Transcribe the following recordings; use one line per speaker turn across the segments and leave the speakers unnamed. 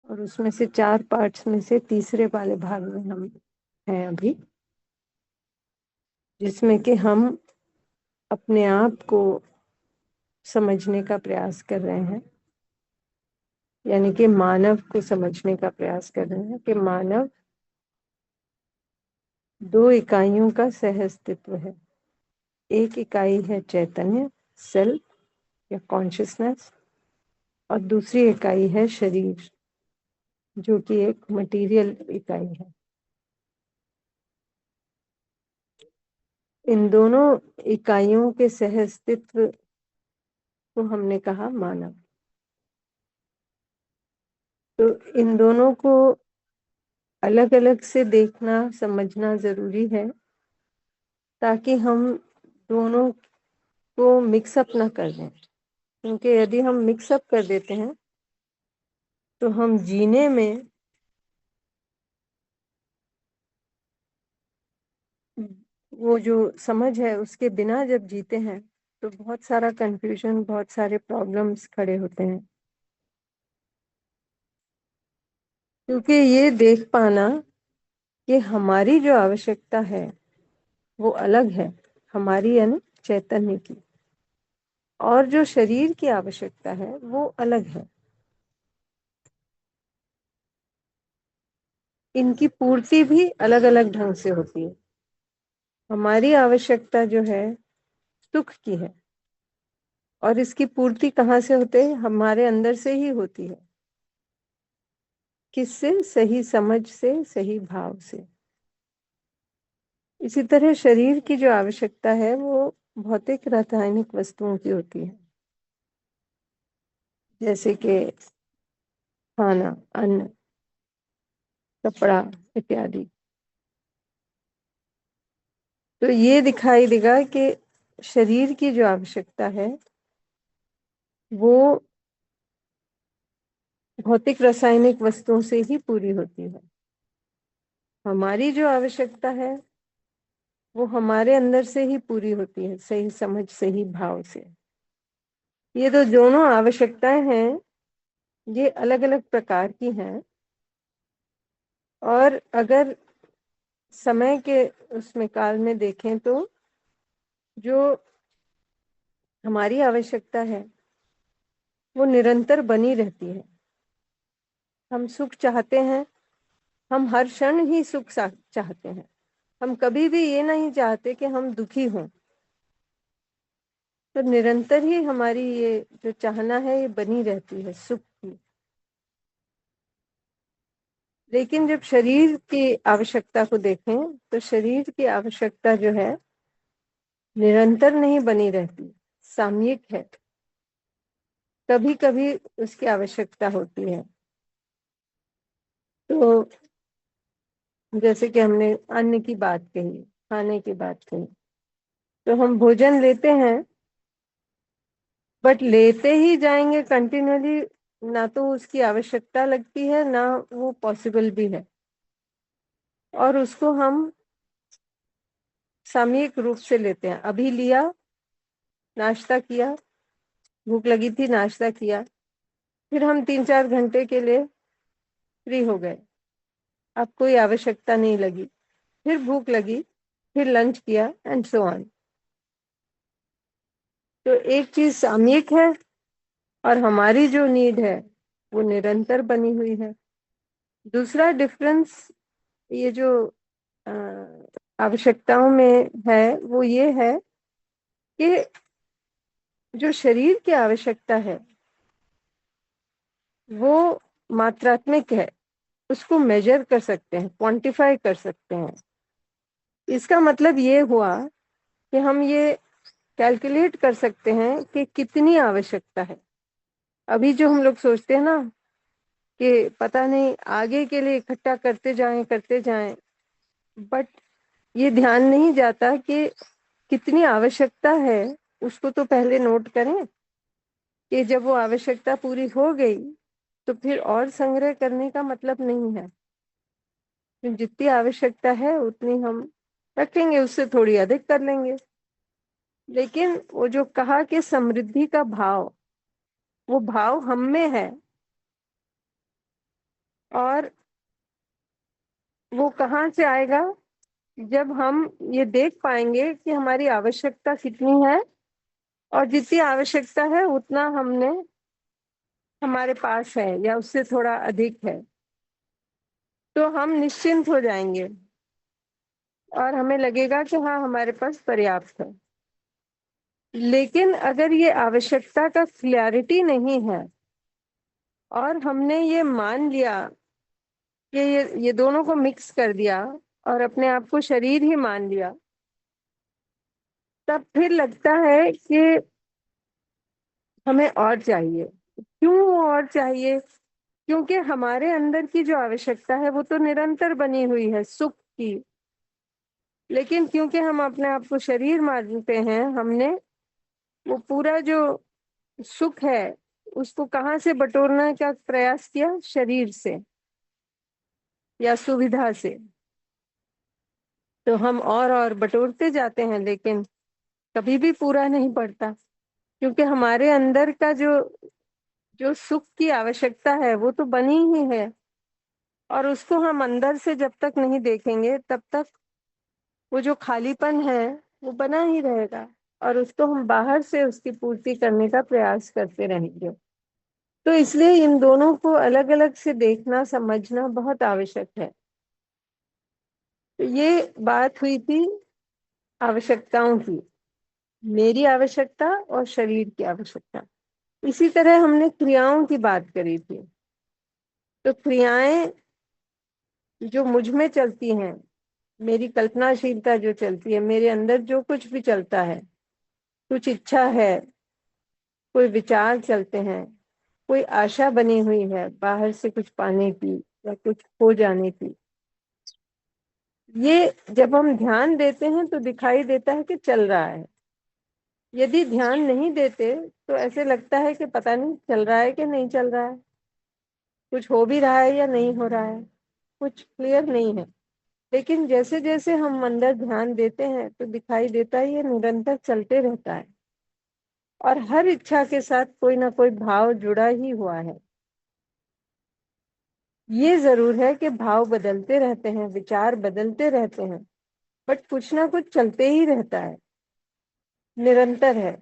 और उसमें से 4 पार्ट्स में से तीसरे वाले भाग में हम हैं अभी, जिसमें कि हम अपने आप को समझने का प्रयास कर रहे हैं, यानी कि मानव को समझने का प्रयास कर रहे हैं कि मानव 2 इकाइयों का सह अस्तित्व है। एक इकाई है चैतन्य, सेल्फ या कॉन्शियसनेस, और दूसरी इकाई है शरीर, जो कि एक मटेरियल इकाई है। इन दोनों इकाइयों के सह अस्तित्व को हमने कहा मानव। तो इन दोनों को अलग अलग से देखना समझना जरूरी है, ताकि हम दोनों को मिक्सअप ना कर दें। क्योंकि यदि हम मिक्सअप कर देते हैं तो हम जीने में वो जो समझ है उसके बिना जब जीते हैं तो बहुत सारा कंफ्यूजन, बहुत सारे प्रॉब्लम्स खड़े होते हैं। क्योंकि ये देख पाना कि हमारी जो आवश्यकता है वो अलग है, हमारी यानी चैतन्य की, और जो शरीर की आवश्यकता है वो अलग है। इनकी पूर्ति भी अलग अलग ढंग से होती है। हमारी आवश्यकता जो है सुख की है, और इसकी पूर्ति कहाँ से होते है? हमारे अंदर से ही होती है। किससे? सही समझ से, सही भाव से। इसी तरह शरीर की जो आवश्यकता है वो भौतिक रासायनिक वस्तुओं की होती है, जैसे कि खाना, अन्न, कपड़ा इत्यादि। तो ये दिखाई देगा कि शरीर की जो आवश्यकता है वो भौतिक रासायनिक वस्तुओं से ही पूरी होती है। हमारी जो आवश्यकता है वो हमारे अंदर से ही पूरी होती है, सही समझ, सही भाव से। ये तो दोनों आवश्यकताएं हैं, ये अलग अलग प्रकार की हैं। और अगर समय के उसमें काल में देखें तो जो हमारी आवश्यकता है वो निरंतर बनी रहती है। हम सुख चाहते हैं, हम हर क्षण ही सुख चाहते हैं। हम कभी भी ये नहीं चाहते कि हम दुखी हों। तो निरंतर ही हमारी ये जो चाहना है ये बनी रहती है सुख की। लेकिन जब शरीर की आवश्यकता को देखें तो शरीर की आवश्यकता जो है निरंतर नहीं बनी रहती, सामयिक है। कभी कभी उसकी आवश्यकता होती है। तो जैसे कि हमने अन्न की बात कही, खाने की बात कही, तो हम भोजन लेते हैं, बट लेते ही जाएंगे कंटिन्यूअली, ना तो उसकी आवश्यकता लगती है ना वो पॉसिबल भी है। और उसको हम सामयिक रूप से लेते हैं। अभी लिया, नाश्ता किया, भूख लगी थी, नाश्ता किया, फिर हम 3-4 घंटे के लिए फ्री हो गए, अब कोई आवश्यकता नहीं लगी। फिर भूख लगी, फिर लंच किया, एंड सो ऑन। तो एक चीज सामयिक है और हमारी जो नीड है वो निरंतर बनी हुई है। दूसरा डिफरेंस ये जो अ, आवश्यकताओं में है वो ये है कि जो शरीर की आवश्यकता है वो मात्रात्मक है, उसको मेजर कर सकते हैं, क्वांटिफाई कर सकते हैं। इसका मतलब ये हुआ कि हम ये कैलकुलेट कर सकते हैं कि कितनी आवश्यकता है। अभी जो हम लोग सोचते हैं ना कि पता नहीं आगे के लिए इकट्ठा करते जाएं, बट ये ध्यान नहीं जाता कि कितनी आवश्यकता है। उसको तो पहले नोट करें कि जब वो आवश्यकता पूरी हो गई तो फिर और संग्रह करने का मतलब नहीं है। जितनी आवश्यकता है उतनी हम रखेंगे, उससे थोड़ी अधिक कर लेंगे। लेकिन वो जो कहा कि समृद्धि का भाव, वो भाव हम में है। और वो कहाँ से आएगा? जब हम ये देख पाएंगे कि हमारी आवश्यकता कितनी है, और जितनी आवश्यकता है उतना हमने हमारे पास है या उससे थोड़ा अधिक है, तो हम निश्चिंत हो जाएंगे और हमें लगेगा कि हाँ, हमारे पास पर्याप्त है। लेकिन अगर ये आवश्यकता का क्लैरिटी नहीं है और हमने ये मान लिया कि ये दोनों को मिक्स कर दिया और अपने आप को शरीर ही मान लिया, तब फिर लगता है कि हमें और चाहिए। क्यों और चाहिए? क्योंकि हमारे अंदर की जो आवश्यकता है वो तो निरंतर बनी हुई है सुख की। लेकिन क्योंकि हम अपने आप को शरीर मानते हैं, हमने वो पूरा जो सुख है उसको कहाँ से बटोरने का प्रयास किया? शरीर से या सुविधा से। तो हम और बटोरते जाते हैं, लेकिन कभी भी पूरा नहीं पड़ता, क्योंकि हमारे अंदर का जो जो सुख की आवश्यकता है वो तो बनी ही है, और उसको हम अंदर से जब तक नहीं देखेंगे तब तक वो जो खालीपन है वो बना ही रहेगा, और उसको हम बाहर से उसकी पूर्ति करने का प्रयास करते रहेंगे। तो इसलिए इन दोनों को अलग अलग से देखना समझना बहुत आवश्यक है। तो ये बात हुई थी आवश्यकताओं की, मेरी आवश्यकता और शरीर की आवश्यकता। इसी तरह हमने क्रियाओं की बात करी थी। तो क्रियाएं जो मुझ में चलती हैं, मेरी कल्पनाशीलता जो चलती है, मेरे अंदर जो कुछ भी चलता है, कुछ इच्छा है, कोई विचार चलते हैं, कोई आशा बनी हुई है बाहर से कुछ पाने की या कुछ हो जाने की, ये जब हम ध्यान देते हैं तो दिखाई देता है कि चल रहा है। यदि ध्यान नहीं देते तो ऐसे लगता है कि पता नहीं चल रहा है कि नहीं चल रहा है, कुछ हो भी रहा है या नहीं हो रहा है, कुछ क्लियर नहीं है। लेकिन जैसे जैसे हम अंदर ध्यान देते हैं तो दिखाई देता है ये निरंतर चलते रहता है, और हर इच्छा के साथ कोई ना कोई भाव जुड़ा ही हुआ है। ये जरूर है कि भाव बदलते रहते हैं, विचार बदलते रहते हैं, बट कुछ ना कुछ चलते ही रहता है, निरंतर है।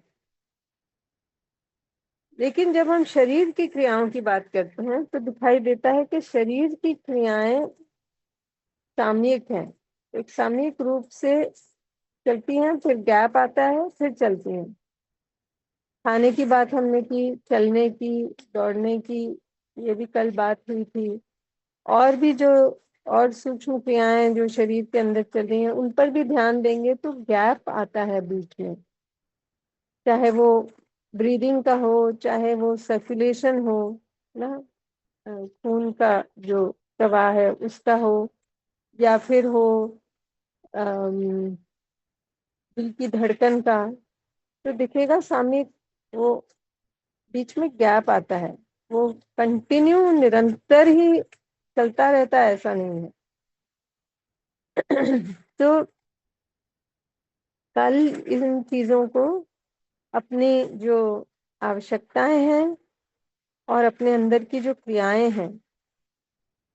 लेकिन जब हम शरीर की क्रियाओं की बात करते हैं तो दिखाई देता है कि शरीर की क्रियाएं सामयिक हैं, एक सामयिक रूप से चलती हैं, फिर गैप आता है, फिर चलती हैं। खाने की बात हमने की, चलने की, दौड़ने की, ये भी कल बात हुई थी। और भी जो और सूक्ष्म क्रियाएं जो शरीर के अंदर चल रही हैं उन पर भी ध्यान देंगे तो गैप आता है बीच में, चाहे वो ब्रीदिंग का हो, चाहे वो सर्कुलेशन हो ना, खून का जो प्रवाह है उसका हो, या फिर हो अम, दिल की धड़कन का। तो दिखेगा सामने वो बीच में गैप आता है, वो कंटिन्यू निरंतर ही चलता रहता है, ऐसा नहीं है। तो कल इन चीजों को, अपनी जो आवश्यकताएं हैं और अपने अंदर की जो क्रियाएं हैं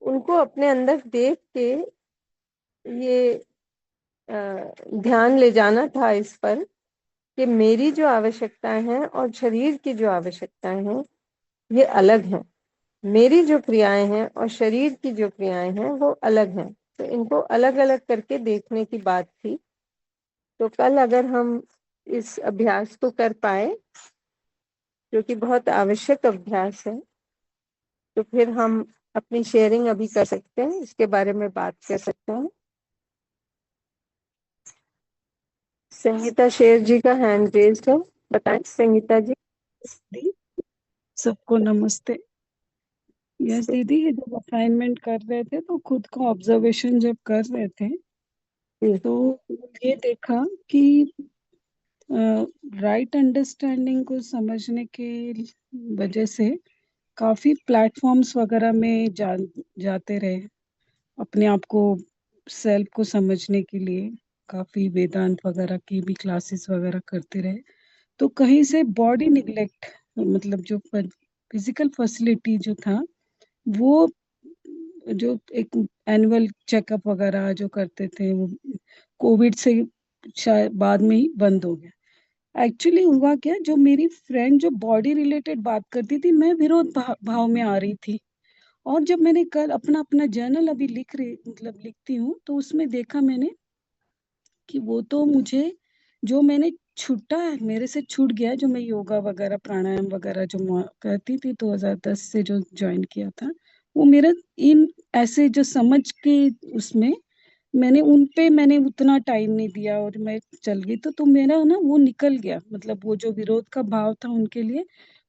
उनको अपने अंदर देख के ये ध्यान ले जाना था इस पर कि मेरी जो आवश्यकताएं हैं और शरीर की जो आवश्यकताएं हैं ये अलग हैं, मेरी जो क्रियाएं हैं और शरीर की जो क्रियाएं हैं वो अलग हैं। तो इनको अलग अलग करके देखने की बात थी। तो कल अगर हम इस अभ्यास को कर पाए, जो कि बहुत आवश्यक अभ्यास है, तो फिर हम अपनी शेयरिंग अभी कर सकते हैं, इसके बारे में बात कर सकते हैं। संगीता शेर जी का हैंड रेज्ड है, बताएं संगीता जी।
दी सबको नमस्ते। यस दीदी, ये जब असाइनमेंट कर रहे थे तो खुद को ऑब्जर्वेशन जब कर रहे थे
जी
तो ये देखा कि राइट अंडरस्टैंडिंग को समझने के वजह से काफी प्लेटफॉर्म्स वगैरह में जाते रहे, अपने आप को सेल्फ को समझने के लिए काफी वेदांत वगैरह की भी क्लासेस वगैरह करते रहे। तो कहीं से बॉडी निग्लेक्ट, मतलब जो फिजिकल फैसिलिटी जो था वो जो एक एनुअल चेकअप वगैरह जो करते थे, वो कोविड से शायद बाद में ही बंद हो गया। एक्चुअली हुआ क्या, जो मेरी फ्रेंड जो बॉडी रिलेटेड बात करती थी, मैं विरोध भाव में आ रही थी। और जब मैंने कल अपना अपना जर्नल अभी लिख रही, मतलब लिखती हूँ, तो उसमें देखा मैंने कि वो तो मुझे, जो मैंने छूटा है, मेरे से छूट गया, जो मैं योगा वगैरह प्राणायाम वगैरह जो करती थी 2010 से जो ज्वाइन किया था, वो मेरा इन ऐसे जो समझ के उसमें मैंने उतना टाइम नहीं दिया और मैं चल गई, तो मेरा ना वो निकल गया, मतलब वो जो विरोध का भाव था उनके लिए,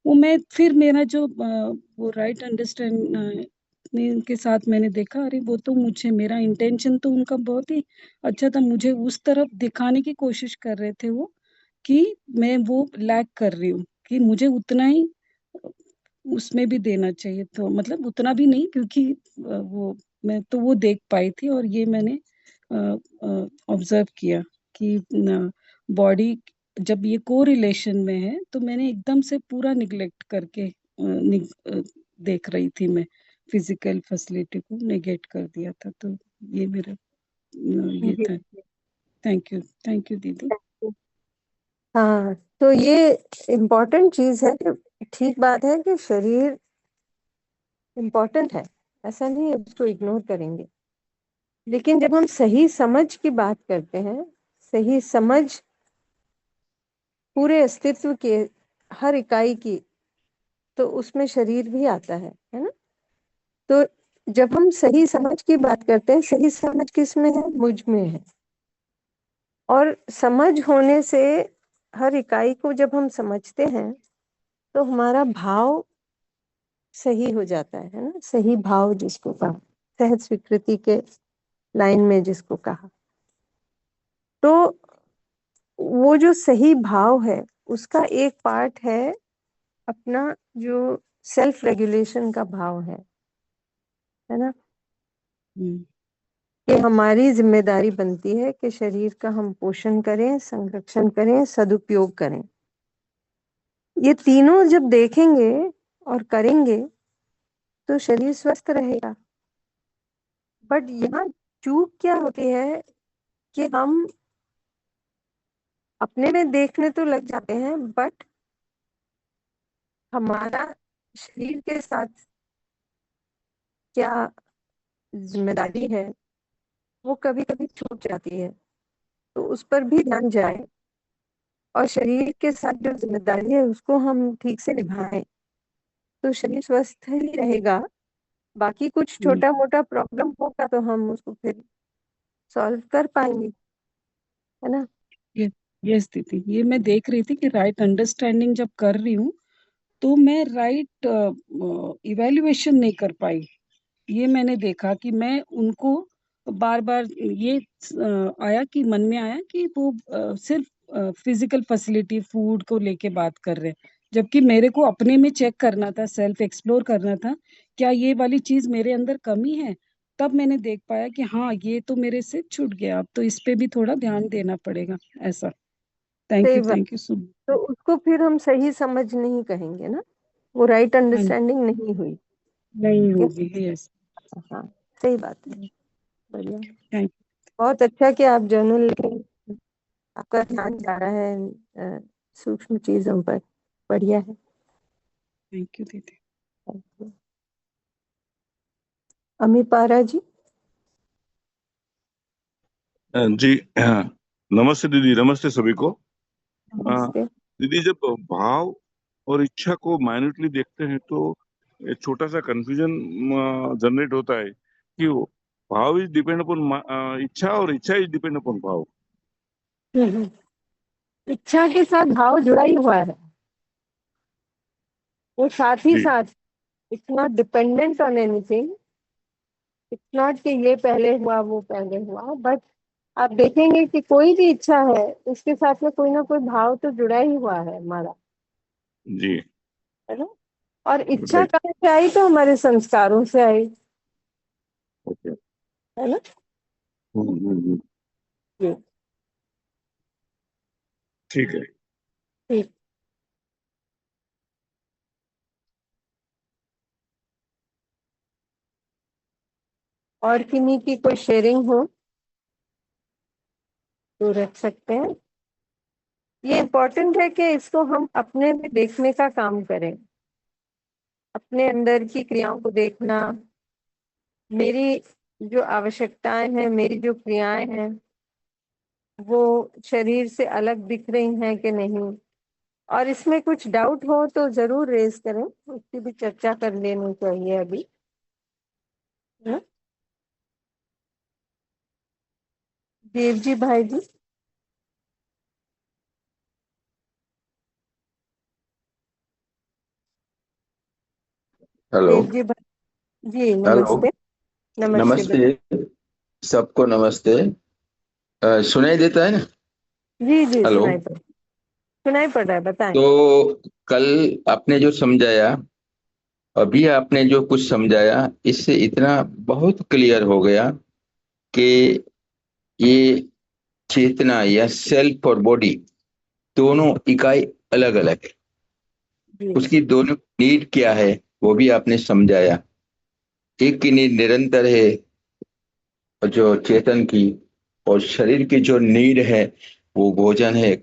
वो मैं फिर मेरा जो वो राइट अंडरस्टैंड के साथ मैंने देखा, अरे वो तो मुझे, मेरा इंटेंशन तो उनका बहुत ही अच्छा था, मुझे उस तरफ दिखाने की कोशिश कर रहे थे वो, कि मैं वो लैक कर रही हूँ, कि मुझे उतना ही उसमें भी देना चाहिए, तो मतलब उतना भी नहीं, क्योंकि वो मैं तो वो देख पाई थी, और ये मैंने ऑब्जर्व किया कि बॉडी जब ये को रिलेशन में है, तो मैंने एकदम से पूरा निग्लेक्ट करके देख रही थी मैं, फिजिकल फैसिलिटी को नेगेट कर दिया था, तो ये मेरा ये
जी।
था। थैंक यू दीदी।
हाँ, तो ये इम्पोर्टेंट चीज है कि ठीक बात है कि शरीर इम्पोर्टेंट है, ऐसा नहीं है उसको इग्नोर करेंगे, लेकिन जब हम सही समझ की बात करते हैं, सही समझ पूरे अस्तित्व के, हर इकाई की, तो उसमें शरीर भी आता है ना। तो जब हम सही समझ की बात करते हैं, सही समझ किस में है? मुझ में है। और समझ होने से, हर इकाई को जब हम समझते हैं, तो हमारा भाव सही हो जाता है ना। सही भाव जिसको कहा, सहज स्वीकृति के लाइन में जिसको कहा, तो वो जो सही भाव है, उसका एक पार्ट है अपना जो सेल्फ रेगुलेशन का भाव है ना।
हम्म।
कि हमारी जिम्मेदारी बनती है कि शरीर का हम पोषण करें, संरक्षण करें, सदुपयोग करें। ये तीनों जब देखेंगे और करेंगे, तो शरीर स्वस्थ रहेगा। बट यहाँ चूक क्या होती है कि हम अपने में देखने तो लग जाते हैं, बट हमारा शरीर के साथ क्या जिम्मेदारी है, वो कभी कभी छूट जाती है। तो उस पर भी ध्यान जाए, और शरीर के साथ जो जिम्मेदारी है उसको हम ठीक से निभाएं, तो शरीर स्वस्थ ही रहेगा। बाकी कुछ
हम्म।
छोटा मोटा प्रॉब्लम होगा तो हम उसको फिर सॉल्व कर पाएंगे, है ना।
ये यस दीदी, ये मैं देख रही थी कि राइट अंडरस्टैंडिंग जब कर रही हूँ, तो मैं राइट इवेल्युएशन नहीं कर पाई। ये मैंने देखा कि मैं उनको बार बार ये आया कि मन में आया कि वो सिर्फ फिजिकल फैसिलिटी फूड को लेके बात कर रहे हैं, जबकि मेरे को अपने में चेक करना था, सेल्फ एक्सप्लोर करना था, क्या ये वाली चीज मेरे अंदर कमी है। तब मैंने देख पाया कि हाँ, ये तो मेरे से छूट गया, अब तो इस पे भी थोड़ा ध्यान देना पड़ेगा, ऐसा।
सही बात।
थैंक यू सो
तो
मच।
उसको फिर हम सही समझ नहीं कहेंगे ना, वो राइट
हाँ,
अंडरस्टैंडिंग नहीं हुई।
नहीं
ठीक
होगी,
है।
यस।
हाँ, सही बात है। बढ़िया।
थैंक
बहुत अच्छा कि आप जर्नल लिख रहे हैं, आपका ध्यान जा रहा है सूक्ष्म चीजों पर। बढ़िया है।
थैंक यू दीदी।
अमीपारा जी।
जी हाँ। नमस्ते दीदी, नमस्ते सभी को। अ,
नमस्ते।
दीदी, जब भाव और इच्छा को माइन्यूटली देखते हैं तो एक छोटा सा कंफ्यूजन जनरेट होता है कि वो भाव इज डिपेंड अपॉन इच्छा और इच्छा इज डिपेंड अपॉन भाव।
हम्म। इच्छा के साथ भाव जुड़ा ही हुआ है, वो साथ ही
जी
साथ। It's not dependent on anything. It's not कि ये पहले हुआ वो पहले हुआ, बट आप देखेंगे कि कोई भी इच्छा है, उसके साथ में कोई ना कोई भाव तो जुड़ा ही हुआ है हमारा,
जी।
है ना। और इच्छा
राइट।
कहाँ से आई? तो हमारे संस्कारों से आई,
ओके।
है ना। जी।
ठीक है।
ठीक। और किन्हीं की कोई शेयरिंग हो तो रख सकते हैं। ये इम्पोर्टेंट है कि इसको हम अपने में देखने का काम करें, अपने अंदर की क्रियाओं को देखना, मेरी जो आवश्यकताएं हैं, मेरी जो क्रियाएं हैं, वो शरीर से अलग दिख रही हैं कि नहीं। और इसमें कुछ डाउट हो तो जरूर रेज करें, उसकी भी चर्चा कर लेनी चाहिए अभी, है ना? देव जी भाई जी।
हेलो।
देव जी भाई जी,
हेलो।
नमस्ते। नमस्ते
नमस्ते। सबको नमस्ते। सुनाई देता है ना?
जी जी,
हेलो।
सुनाई पड़ रहा है, बताएं।
तो कल आपने जो समझाया, अभी आपने जो कुछ समझाया, इससे इतना बहुत क्लियर हो गया कि ये चेतना या सेल्फ और बॉडी दोनों इकाई अलग अलग है।
जी
उसकी दोनों नीड क्या है वो भी आपने समझाया। एक की नीड निरंतर है, और जो चेतन की और शरीर की जो नीड है वो भोजन है,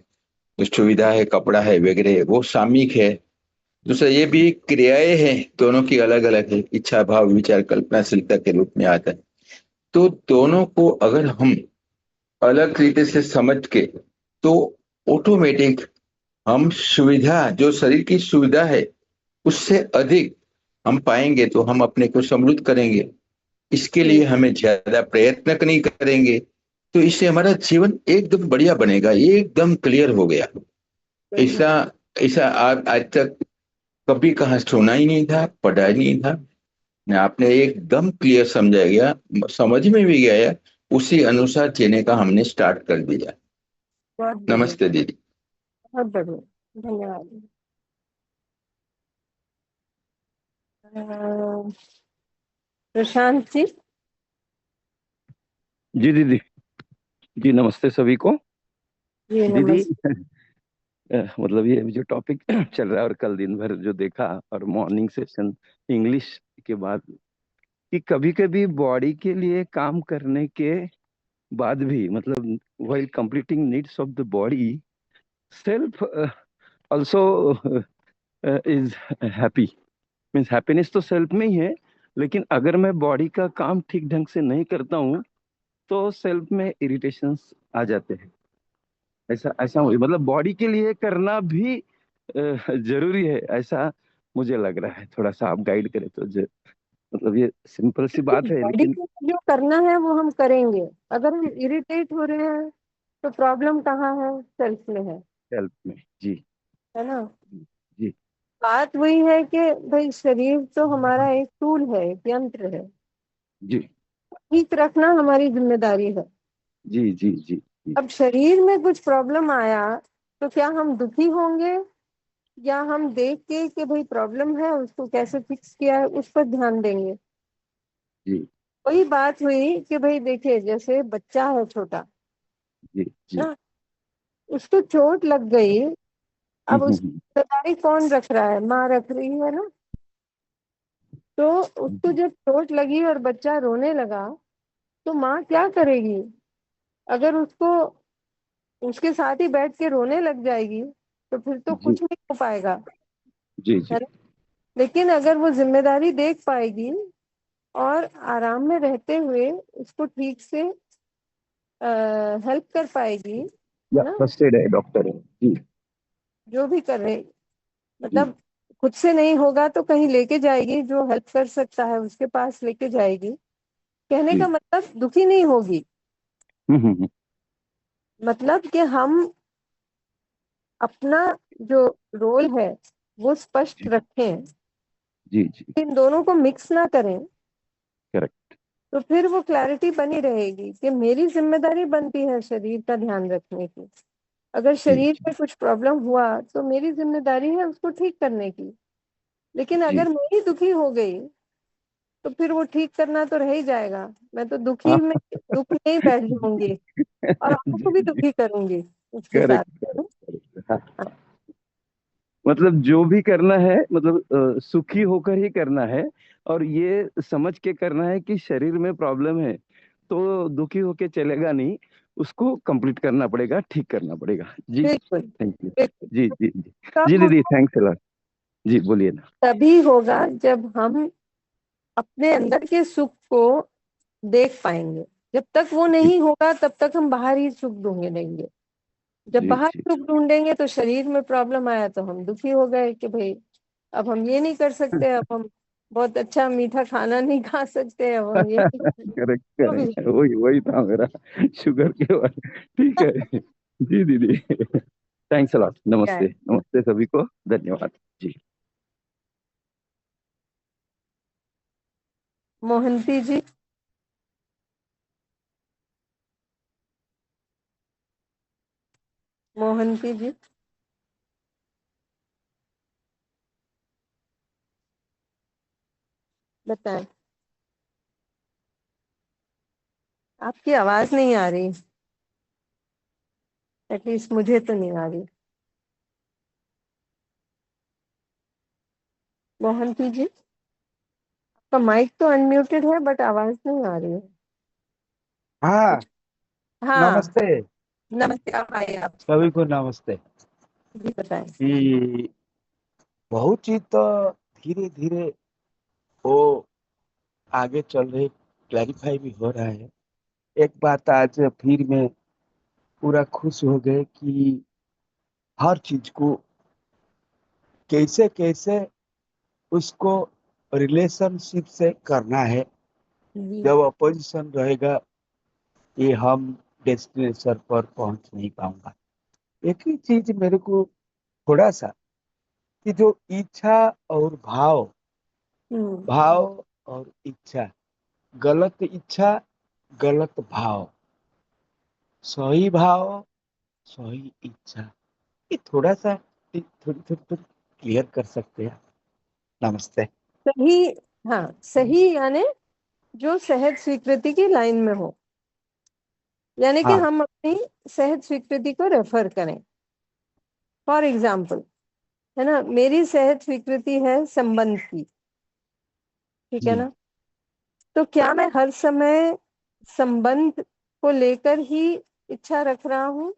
सुविधा है, कपड़ा है वगैरह, वो सामयिक है। दूसरा ये भी क्रियाएं हैं, दोनों की अलग अलग है, इच्छा भाव विचार कल्पनाशीलता के रूप में आता है। तो दोनों को अगर हम अलग तरीके से समझ के, तो ऑटोमेटिक हम सुविधा, जो शरीर की सुविधा है, उससे अधिक हम पाएंगे तो हम अपने को समृद्ध करेंगे। इसके
जी।
लिए हमें ज्यादा प्रयत्न नहीं करेंगे, तो इससे हमारा जीवन एकदम बढ़िया बनेगा। ये एकदम क्लियर हो गया।
बढ़िया।
ऐसा ऐसा आज तक कभी कहाँ सुना ही नहीं था, पढ़ा ही नहीं था। आपने एकदम क्लियर समझा गया, समझ में भी गया। उसी अनुसार जीने का हमने स्टार्ट कर दिया।
बहुत बढ़िया।
नमस्ते दीदी।
बहुत बढ़िया, धन्यवाद। अ, प्रशांत जी।
जी दीदी। जी नमस्ते सभी को।
जी
दीदी
नमस्ते।
मतलब ये जो टॉपिक चल रहा है और कल दिन भर जो देखा और मॉर्निंग सेशन इंग्लिश के बाद, कि कभी कभी बॉडी के लिए काम करने के बाद भी, मतलब while completing needs of the body, self also is happy, means happiness तो सेल्फ में ही है। लेकिन अगर मैं बॉडी का काम ठीक ढंग से नहीं करता हूँ तो सेल्फ में इरिटेशंस आ जाते हैं। ऐसा ऐसा हुई, मतलब बॉडी के लिए करना भी जरूरी है, ऐसा मुझे लग रहा है। थोड़ा सा आप गाइड करें तो मतलब ये सिंपल सी बात है,
बॉडी
लेकिन
को जो करना है वो हम करेंगे। अगर हम इरिटेट हो रहे हैं तो प्रॉब्लम कहाँ है? सेल्फ में
हेल्प में। जी।
है ना?
जी।
बात वही है कि भाई शरीर तो हमारा एक टूल है, एक यंत्र है।
जी।
ठीक रखना हमारी जिम्मेदारी है।
जी। जी। जी। जी।
अब शरीर में कुछ प्रॉब्लम आया तो क्या हम दुखी होंगे, या हम देख के कि भाई प्रॉब्लम है उसको कैसे फिक्स किया है उस पर ध्यान देंगे?
जी।
वही बात हुई कि भाई देखिए, जैसे बच्चा है छोटा,
जी। जी।
ना, उसको चोट लग गई। अब उसकी
हम्म।
जिम्मेदारी कौन रख रहा है? माँ रख रही है ना। तो उसको जब चोट लगी और बच्चा रोने लगा तो माँ क्या करेगी? अगर उसको उसके साथ ही बैठ के रोने लग जाएगी तो फिर तो
जी।
कुछ नहीं हो पाएगा,
जी।
है
जी।
ना? लेकिन अगर वो जिम्मेदारी देख पाएगी और आराम में रहते हुए उसको ठीक से हेल्प कर पाएगी,
या
है ना?
फर्स्ट एड है, डॉक्टर है। जी।
जो भी कर रहे,
जी।
मतलब खुद से नहीं होगा तो कहीं लेके जाएगी, जो हेल्प कर सकता है उसके पास लेके जाएगी। कहने
जी।
का मतलब दुखी नहीं होगी।
हम्म।
मतलब कि हम अपना जो रोल है वो स्पष्ट
जी।
रखें,
जी। जी।
इन दोनों को मिक्स ना करें।
करेक्ट।
तो फिर वो क्लैरिटी बनी रहेगी कि मेरी जिम्मेदारी बनती है शरीर का ध्यान रखने की। अगर
जी।
शरीर
जी।
में कुछ प्रॉब्लम हुआ तो मेरी जिम्मेदारी है उसको ठीक करने की। लेकिन
जी।
अगर मैं ही दुखी हो गई तो फिर वो ठीक करना तो रह ही जाएगा। मैं तो दुखी
हाँ।
में दुख में ही बैठ जाऊंगी और आपको भी
जी।
दुखी करूंगी उसके साथ।
करेक्ट। मतलब जो भी करना है, मतलब सुखी होकर ही करना है। और ये समझ के करना है कि शरीर में प्रॉब्लम है तो दुखी होके चलेगा नहीं, उसको कंप्लीट करना पड़ेगा, ठीक करना पड़ेगा। जी
बिल्कुल
थैंक यू।
बिल्कुल।
जी जी जी। जी
कब
दीदी
हो-
थैंक्स अ लॉट। जी बोलिए ना।
तभी होगा जब हम अपने अंदर के सुख को देख पाएंगे। जब तक वो
जी
नहीं होगा तब तक हम बाहर ही सुख ढूंढेंगे। जब
जी
बाहर
जी
सुख ढूंढेंगे तो शरीर में प्रॉब्लम आया तो हम दुखी हो गए कि भाई अब हम ये नहीं कर सकते, अब हम बहुत अच्छा मीठा खाना नहीं खा सकते, अब हम ये नहीं
करेक्ट
जो भी
करेक्ट, वही वही था मेरा, शुगर के बाद। ठीक है। जी दीदी थैंक्स अ लॉट।
है।
नमस्ते नमस्ते सभी को, धन्यवाद। जी।
मोहंती जी। मोहंती जी। बताएं। आपकी आवाज नहीं आ रही, एटलीस्ट मुझे तो नहीं आ रही। मोहंती जी, आपका माइक तो अनम्यूटेड है बट आवाज नहीं आ रही है
हाँ।
कुछ। हाँ।
नमस्ते।
नमस्ते, आप आइए, आप
सभी को नमस्ते।
जी बताएं।
कि बहुत चीज तो धीरे धीरे वो आगे चल रही, क्लैरिफाई भी हो रहा है। एक बात आज फिर मैं पूरा खुश हो गए कि हर चीज को कैसे कैसे उसको रिलेशनशिप से करना है।
जी।
जब अपोजिशन रहेगा कि हम डेस्टिनेशन पर पहुंच नहीं पाऊंगा। एक ही चीज मेरे को थोड़ा सा, कि जो इच्छा और भाव,
हम्म।
भाव और इच्छा, गलत इच्छा गलत भाव, सही भाव सही इच्छा, ये थोड़ा सा थोड़ी थोड़ी थोड़ी क्लियर कर सकते हैं। नमस्ते।
सही। हाँ, सही यानी जो सहज स्वीकृति की लाइन में हो, यानी कि
हाँ
हम अपनी सहज स्वीकृति को रेफर करें। फॉर एग्जाम्पल, है ना, मेरी सहज स्वीकृति है संबंध की, ठीक है
जी।
ना। तो क्या मैं हर समय संबंध को लेकर ही इच्छा रख रहा हूँ,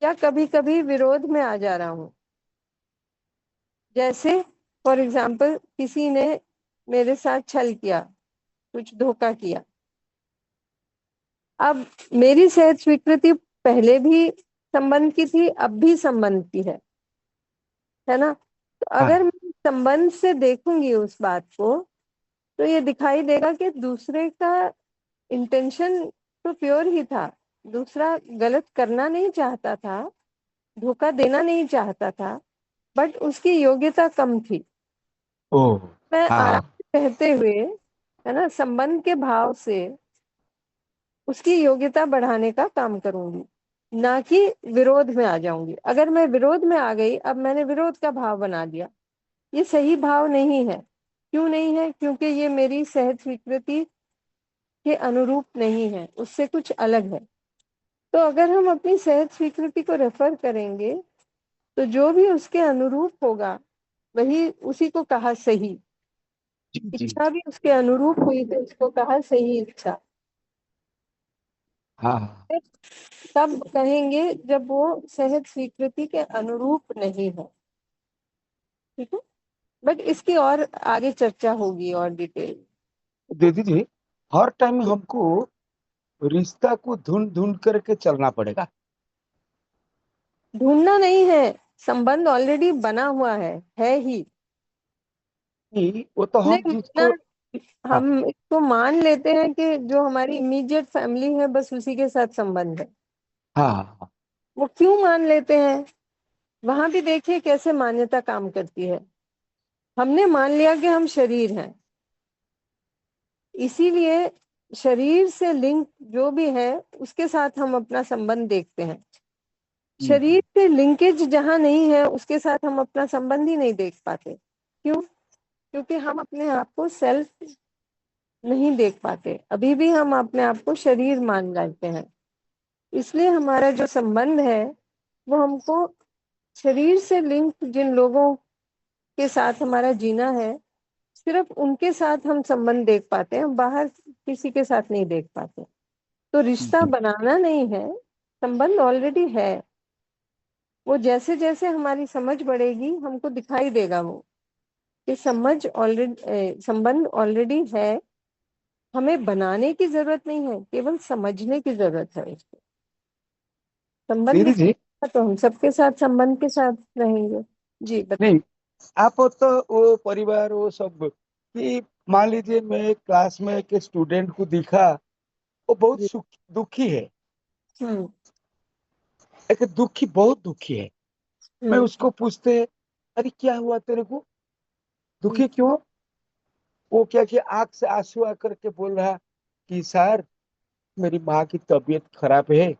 या कभी कभी विरोध में आ जा रहा हूँ। जैसे फॉर एग्जाम्पल, किसी ने मेरे साथ छल किया, कुछ धोखा किया। अब मेरी सहज स्वीकृति पहले भी संबंध की थी, अब भी संबंध की है ना। तो
हाँ।
अगर मैं संबंध से देखूंगी उस बात को, तो ये दिखाई देगा कि दूसरे का इंटेंशन तो प्योर ही था। दूसरा गलत करना नहीं चाहता था, धोखा देना नहीं चाहता था, बट उसकी योग्यता कम थी।
ओ।
मैं
हाँ
आराम
हाँ।
से रहते हुए, है ना, संबंध के भाव से उसकी योग्यता बढ़ाने का काम करूंगी, ना कि विरोध में आ जाऊंगी। अगर मैं विरोध में आ गई, अब मैंने विरोध का भाव बना दिया, ये सही भाव नहीं है। क्यों नहीं है? क्योंकि ये मेरी सहज स्वीकृति के अनुरूप नहीं है, उससे कुछ अलग है। तो अगर हम अपनी सहज स्वीकृति को रेफर करेंगे, तो जो भी उसके अनुरूप होगा वही उसी को कहा सही।
जी जी।
इच्छा भी उसके अनुरूप हुई तो उसको कहा सही इच्छा।
हाँ हाँ।
तब कहेंगे जब वो सहज स्वीकृति के अनुरूप नहीं है, ठीक है। बट इसकी और आगे चर्चा होगी और डिटेल।
दीदी जी, हर टाइम हमको रिश्ता को ढूंढ ढूंढ करके चलना पड़ेगा?
ढूंढना नहीं है, संबंध ऑलरेडी बना हुआ है ही।
नहीं, वो तो हम
नहीं
जिसको।
मानना,
हाँ
हम इसको मान लेते हैं कि जो हमारी इमीडिएट फैमिली है बस उसी के साथ संबंध है।
हाँ हाँ हाँ।
वो क्यों मान लेते हैं? वहां भी देखिए कैसे मान्यता काम करती है। हमने मान लिया कि हम शरीर हैं, इसीलिए शरीर से लिंक जो भी है उसके साथ हम अपना संबंध देखते हैं। शरीर
हम्म।
से लिंकेज जहां नहीं है उसके साथ हम अपना संबंध ही नहीं देख पाते। क्यों? क्योंकि हम अपने आप को सेल्फ नहीं देख पाते, अभी भी हम अपने आप को शरीर मान लेते हैं। इसलिए हमारा जो संबंध है वो हमको शरीर से लिंक जिन लोगों के साथ हमारा जीना है सिर्फ उनके साथ हम संबंध देख पाते हैं, बाहर किसी के साथ नहीं देख पाते। तो रिश्ता
जी
बनाना नहीं है, संबंध ऑलरेडी है। वो जैसे जैसे हमारी समझ बढ़ेगी हमको दिखाई देगा वो कि संबंध ऑलरेडी है। हमें बनाने की जरूरत नहीं है, केवल समझने की जरूरत है उसको। संबंध
दीदी जी,
दिखेगा तो हम सबके साथ संबंध के साथ रहेंगे। जी बताइए।
नहीं, आप तो वो परिवार वो सब कि मान लीजिए मैं क्लास में एक स्टूडेंट को दिखा, वो बहुत
जी।
दुखी है,
हम्म।
एक दुखी, बहुत दुखी है। मैं
हम्म।
उसको पूछते, अरे क्या हुआ तेरे को,
हम्म।
दुखी क्यों? वो क्या कि आंख से आंसू आकर के बोल रहा कि सर, मेरी माँ की तबीयत खराब है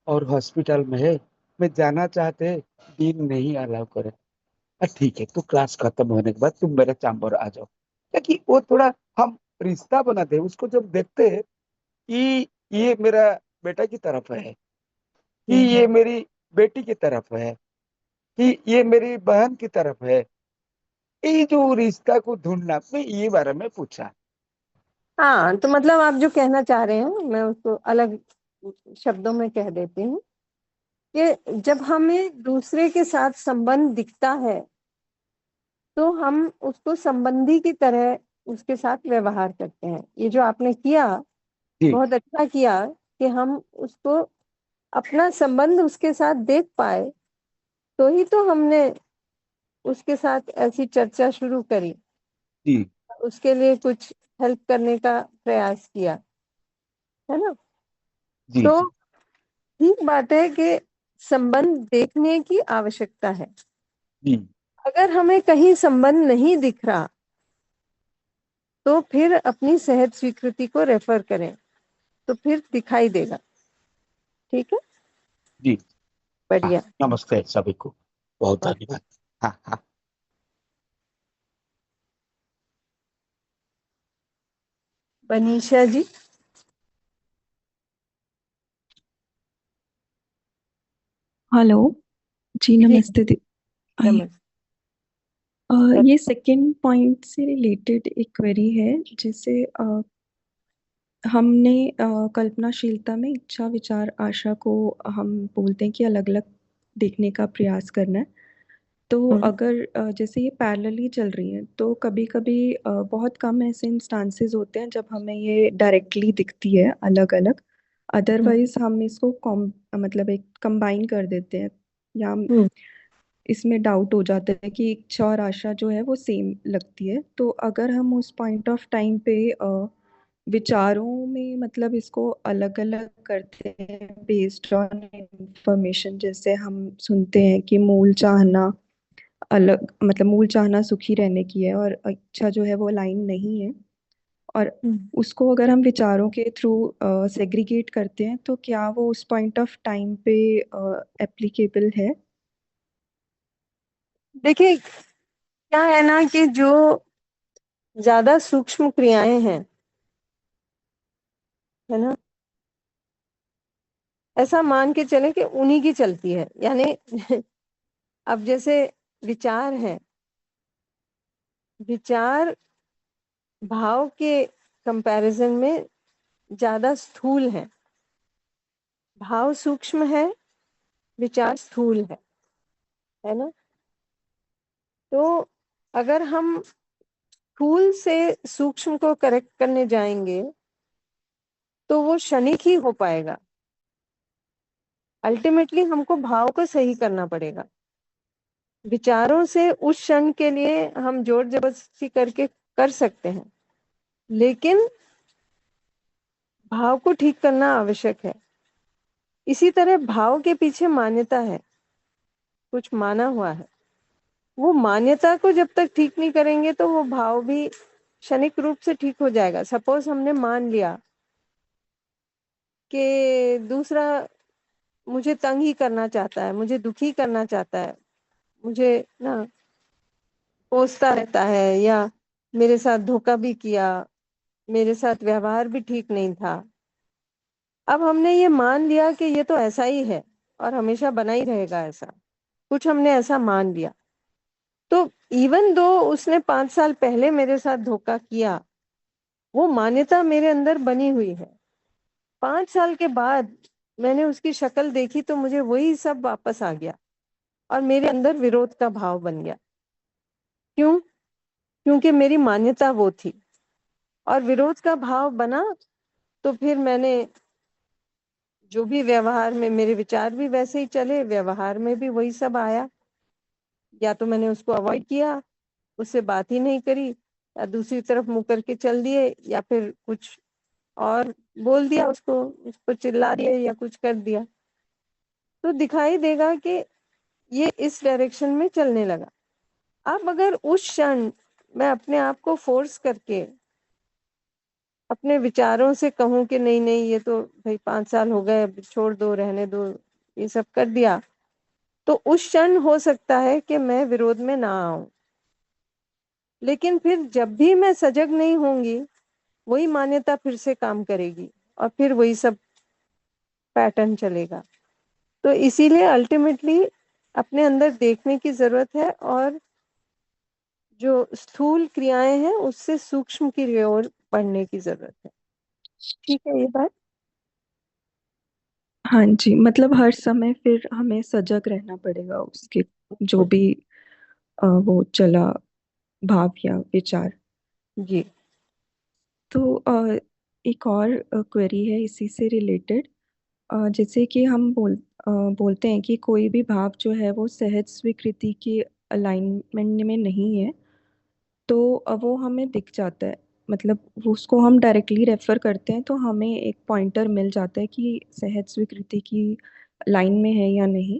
और हॉस्पिटल में है, मैं जाना चाहते हैं, दिन नहीं अलाउ करे। ठीक है, तो क्लास खत्म होने के बाद तुम मेरे चैम्बर आ जाओ। ताकि वो थोड़ा हम रिश्ता बनाते हैं, उसको जब देखते हैं कि ये मेरा बेटा की तरफ है, कि
हम्म।
ये मेरी बेटी की तरफ है, कि ये मेरी बहन की तरफ है, ये जो रिश्ता को ढूंढना, मैं ये बारे में पूछा।
हाँ, तो मतलब आप जो कहना चाह रहे हैं मैं उसको अलग शब्दों में कह देती हूँ कि जब हमें दूसरे के साथ संबंध दिखता है तो हम उसको संबंधी की तरह उसके साथ व्यवहार करते हैं। ये जो आपने किया,
जी
बहुत अच्छा किया कि हम उसको अपना संबंध उसके साथ देख पाए, तो ही तो हमने उसके साथ ऐसी चर्चा शुरू करी,
जी
उसके लिए कुछ हेल्प करने का प्रयास किया, है ना।
जी
तो
जी
ठीक बात है कि संबंध देखने की आवश्यकता है।
जी
अगर हमें कहीं संबंध नहीं दिख रहा तो फिर अपनी सहज स्वीकृति को रेफर करें, तो फिर दिखाई देगा। ठीक है।
जी। हाँ,
बढ़िया।
नमस्ते सभी को, बहुत धन्यवाद। हाँ हाँ।
बनीशा जी।
हेलो जी,
जी
नमस्ते आई
नमस्ते।
ये सेकंड पॉइंट से रिलेटेड एक क्वेरी है, जैसे हमने कल्पनाशीलता में इच्छा विचार आशा को हम बोलते हैं कि अलग अलग देखने का प्रयास करना है। तो
हम्म।
अगर जैसे ये पैरेलली चल रही हैं तो कभी कभी बहुत कम ऐसे इंस्टांसेस होते हैं जब हमें ये डायरेक्टली दिखती है अलग अलग।
हम्म।
अदरवाइज हम इसको मतलब एक कंबाइन कर देते हैं, या
हम्म।
इसमें डाउट हो जाता है कि इच्छा और आशा जो है वो सेम लगती है। तो अगर हम उस पॉइंट ऑफ टाइम पे विचारों में मतलब इसको अलग अलग करते हैं बेस्ड ऑन इंफॉर्मेशन, जैसे हम सुनते हैं कि मूल चाहना अलग, मतलब मूल चाहना सुखी रहने की है और इच्छा जो है वो लाइन नहीं है, और
हम्म।
उसको अगर हम विचारों के थ्रू सेग्रीगेट करते हैं तो क्या वो उस पॉइंट ऑफ टाइम पे एप्लीकेबल है?
देखिए, क्या है ना कि जो ज्यादा सूक्ष्म क्रियाएं हैं, है ना, ऐसा मान के चले कि उन्हीं की चलती है। यानी अब जैसे विचार है, विचार भाव के कंपैरिजन में ज्यादा स्थूल है। भाव सूक्ष्म है, विचार स्थूल है ना। तो अगर हम स्थूल से सूक्ष्म को करेक्ट करने जाएंगे तो वो क्षणिक ही हो पाएगा। अल्टीमेटली हमको भाव को सही करना पड़ेगा। विचारों से उस क्षण के लिए हम जोर जबरदस्ती करके कर सकते हैं, लेकिन भाव को ठीक करना आवश्यक है। इसी तरह भाव के पीछे मान्यता है, कुछ माना हुआ है। वो मान्यता को जब तक ठीक नहीं करेंगे तो वो भाव भी क्षणिक रूप से ठीक हो जाएगा। सपोज हमने मान लिया कि दूसरा मुझे तंग ही करना चाहता है, मुझे दुखी करना चाहता है, मुझे ना कोसता रहता है, या मेरे साथ धोखा भी किया, मेरे साथ व्यवहार भी ठीक नहीं था। अब हमने ये मान लिया कि ये तो ऐसा ही है और हमेशा बना ही रहेगा ऐसा, कुछ हमने ऐसा मान लिया। तो इवन दो उसने 5 साल पहले मेरे साथ धोखा किया, वो मान्यता मेरे अंदर बनी हुई है। 5 साल के बाद मैंने उसकी शक्ल देखी तो मुझे वही सब वापस आ गया और मेरे अंदर विरोध का भाव बन गया। क्यों? क्योंकि मेरी मान्यता वो थी और विरोध का भाव बना। तो फिर मैंने जो भी व्यवहार में, मेरे विचार भी वैसे ही चले, व्यवहार में भी वही सब आया। या तो मैंने उसको अवॉइड किया, उससे बात ही नहीं करी, या दूसरी तरफ मुंह करके चल दिए, या फिर कुछ और बोल दिया उसको चिल्ला दिया या कुछ कर दिया। तो दिखाई देगा कि ये इस डायरेक्शन में चलने लगा। अब अगर उस क्षण मैं अपने आप को फोर्स करके अपने विचारों से कहूं कि नहीं नहीं, ये तो भाई 5 साल हो गए, अब छोड़ दो, रहने दो, ये सब कर दिया, तो उस क्षण हो सकता है कि मैं विरोध में ना आऊं। लेकिन फिर जब भी मैं सजग नहीं होंगी, वही मान्यता फिर से काम करेगी और फिर वही सब पैटर्न चलेगा। तो इसीलिए अल्टीमेटली अपने अंदर देखने की जरूरत है और जो स्थूल क्रियाएं हैं उससे सूक्ष्म की ओर बढ़ने की जरूरत है। ठीक है ये बात?
हाँ जी, मतलब हर समय फिर हमें सजग रहना पड़ेगा उसके जो भी वो चला भाव या विचार।
जी।
तो एक और क्वेरी है इसी से रिलेटेड। जैसे कि हम बोलते हैं कि कोई भी भाव जो है वो सहज स्वीकृति की अलाइनमेंट में नहीं है, तो वो हमें दिख जाता है। मतलब वो उसको हम डायरेक्टली रेफर करते हैं तो हमें एक पॉइंटर मिल जाता है कि सहज स्वीकृति की लाइन में है या नहीं।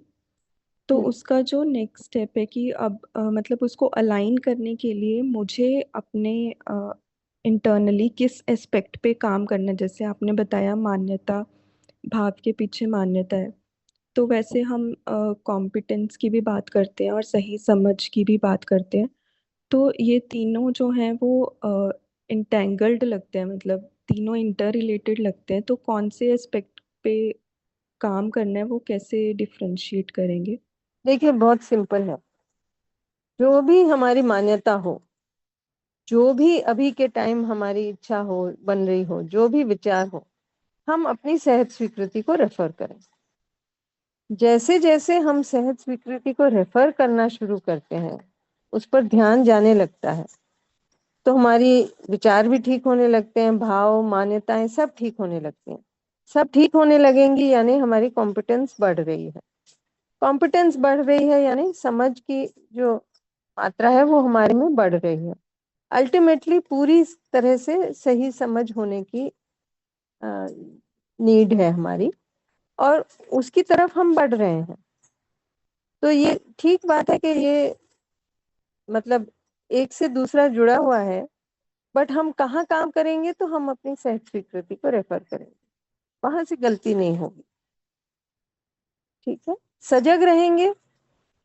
तो उसका जो नेक्स्ट स्टेप है कि अब मतलब उसको अलाइन करने के लिए मुझे अपने इंटरनली किस एस्पेक्ट पे काम करना है। जैसे आपने बताया मान्यता, भाव के पीछे मान्यता है, तो वैसे हम कॉम्पिटेंस की भी बात करते हैं और सही समझ की भी बात करते हैं। तो ये तीनों जो हैं वो इंटेंगल्ड लगते हैं, मतलब तीनों इंटर रिलेटेड लगते हैं। तो कौन से एस्पेक्ट पे काम करना है वो कैसे डिफरेंशिएट करेंगे?
देखिए बहुत सिंपल है। जो भी हमारी मान्यता हो, जो भी अभी के टाइम हमारी इच्छा हो, बन रही हो, जो भी विचार हो, हम अपनी सहज स्वीकृति को रेफर करें। जैसे जैसे हम सहज स्वीकृति को रेफर करना शुरू करते हैं, उस पर ध्यान जाने लगता है, तो हमारी विचार भी ठीक होने लगते हैं, भाव, मान्यताएं सब ठीक होने लगती हैं। सब ठीक होने लगेंगी यानी हमारी कॉम्पिटेंस बढ़ रही है। कॉम्पिटेंस बढ़ रही है यानी समझ की जो मात्रा है वो हमारे में बढ़ रही है। अल्टीमेटली पूरी तरह से सही समझ होने की नीड है हमारी, और उसकी तरफ हम बढ़ रहे हैं। तो ये ठीक बात है कि ये मतलब एक से दूसरा जुड़ा हुआ है, बट हम कहाँ काम करेंगे? तो हम अपनी सहज स्वीकृति को रेफर करेंगे, वहां से गलती नहीं होगी। ठीक है, सजग रहेंगे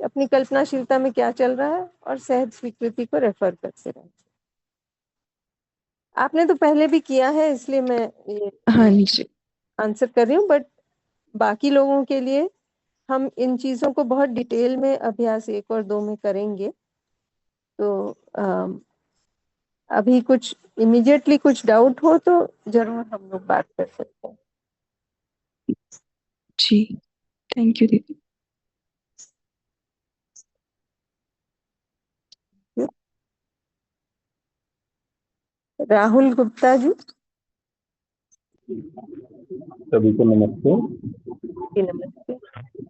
अपनी कल्पनाशीलता में क्या चल रहा है और सहज स्वीकृति को रेफर करते रहेंगे। आपने तो पहले भी किया है इसलिए मैं ये
हाँ जी।
आंसर कर रही हूँ, बट बाकी लोगों के लिए हम इन चीजों को बहुत डिटेल में अभ्यास 1 और 2 में करेंगे। तो अभी कुछ इमीडिएटली कुछ डाउट हो तो जरूर हम लोग बात कर सकते हैं।
जी, थैंक यू दीदी।
राहुल गुप्ता जी।
सभी को नमस्ते।
जी नमस्ते।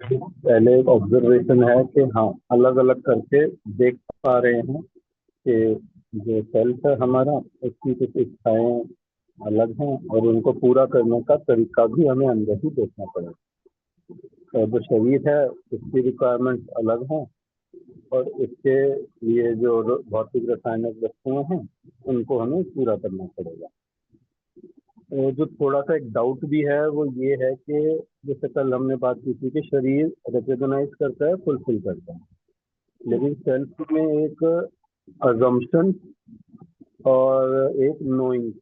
पहले एक ऑब्जर्वेशन है कि हाँ, अलग अलग करके देख पा रहे हैं कि जो सेल्फ है हमारा, उसकी कुछ इच्छाएं अलग हैं और उनको पूरा करने का तरीका भी हमें अंदर ही देखना पड़ेगा। तो जो शरीर है उसकी रिक्वायरमेंट अलग हैं और इसके लिए जो भौतिक रासायनिक वस्तुएं हैं उनको हमें पूरा करना पड़ेगा। जो थोड़ा सा एक डाउट भी है वो ये है कि जैसे कल हमने बात की थी कि शरीर रिकॉग्नाइज करता है, फुलफिल करता है, लेकिन सेल्फ में एक अजम्पशन और एक नोइंग,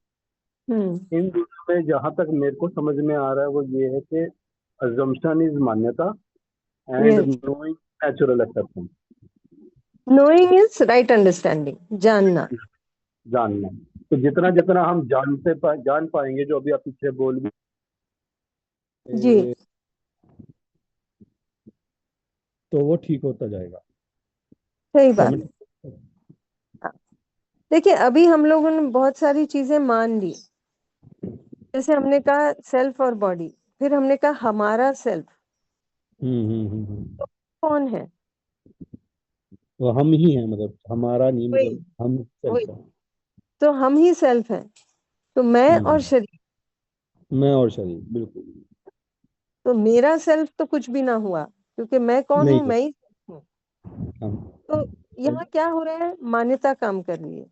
इन दोनों में जहां तक मेरे को समझ में आ रहा है वो ये है कि अजम्पशन इज मान्यता and
yes.
Knowing natural acceptance.
Knowing is right understanding, जानना।
जानना। तो जितना जितना हम जान पाएंगे, जो अभी आप पीछे बोल भी
जी
तो वो ठीक होता जाएगा।
सही बात।
समझ।
हाँ। देखिए अभी हम लोगों ने बहुत सारी चीजें मान ली, जैसे हमने कहा सेल्फ और बॉडी, फिर हमने कहा हमारा सेल्फ।
हम्म।
कौन है?
वो हम ही हैं, मतलब हमारा नहीं,
वही
मतलब हम
वही।
सेल्फ है।
तो हम ही सेल्फ हैं। तो मैं और
हम्म।
शरीर,
मैं और शरीर, बिल्कुल।
तो मेरा सेल्फ तो कुछ भी ना हुआ, क्योंकि मैं कौन
नहीं
हूँ?
हो।
मैं ही हूँ।
हम।
तो यहाँ क्या हो रहा है? मान्यता काम कर रही है।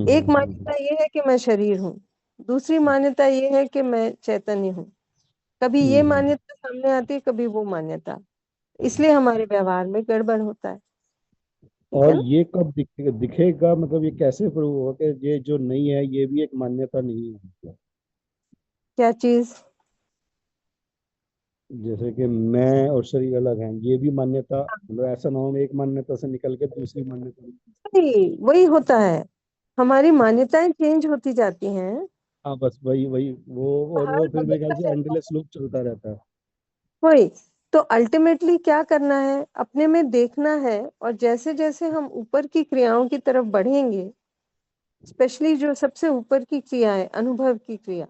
एक
हम्म।
मान्यता ये है कि मैं शरीर हूँ, दूसरी मान्यता ये है कि मैं चैतन्य हूँ। कभी ये
हम्म।
मान्यता सामने आती है, कभी वो मान्यता। इसलिए हमारे व्यवहार में गड़बड़ होता है। ठीक है
और
ना?
ये कब दिखेगा, मतलब ये कैसे प्रूव होगा कि ये जो नहीं है ये भी एक मान्यता नहीं है?
क्या चीज?
जैसे कि मैं और शरीर अलग हैं, ये भी मान्यता, मतलब ऐसा ना हो एक मान्यता से निकल के दूसरी मान्यता में।
वही होता है, हमारी मान्यताएं चेंज होती जाती हैं।
हाँ, बस वही वही वो, और
हर
वो फिर मेरे ख्याल
बदलता
से
रहता है।
एंडलेस लूप चलता रहता है।
वही। तो अल्टीमेटली क्या करना है? अपने में देखना है, और जैसे जैसे हम ऊपर की क्रियाओं की तरफ बढ़ेंगे, स्पेशली जो सबसे ऊपर की क्रिया है अनुभव की क्रिया,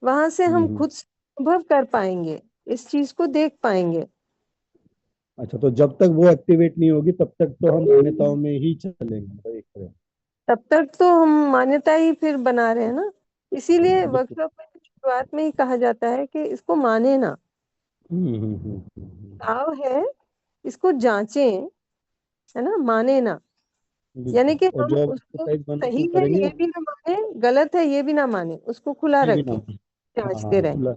वहां से हम
हम्म।
खुद से अनुभव कर पाएंगे, इस चीज को देख पाएंगे।
अच्छा, तो जब तक वो एक्टिवेट नहीं होगी तब तक तो हम मान्यताओं में ही चलेंगे, मतलब एक तरह।
तब तक तो हम मान्यता ही फिर बना रहे हैं ना। इसीलिए
बिल्कुल।
वर्कशॉप में शुरुआत में ही कहा जाता है कि इसको माने ना। भाव है, इसको जांचें, है ना, माने ना। यानी
बिल्कुल।
कि
और
हम
जो अब
उसको
एक्सरसाइज 1 और 2
सही है
करेंगे,
ये भी ना माने, गलत है ये भी ना माने, उसको खुला
ये भी ना।
रखें,
हाँ
जांचते
हाँ,
रहें।
खुला।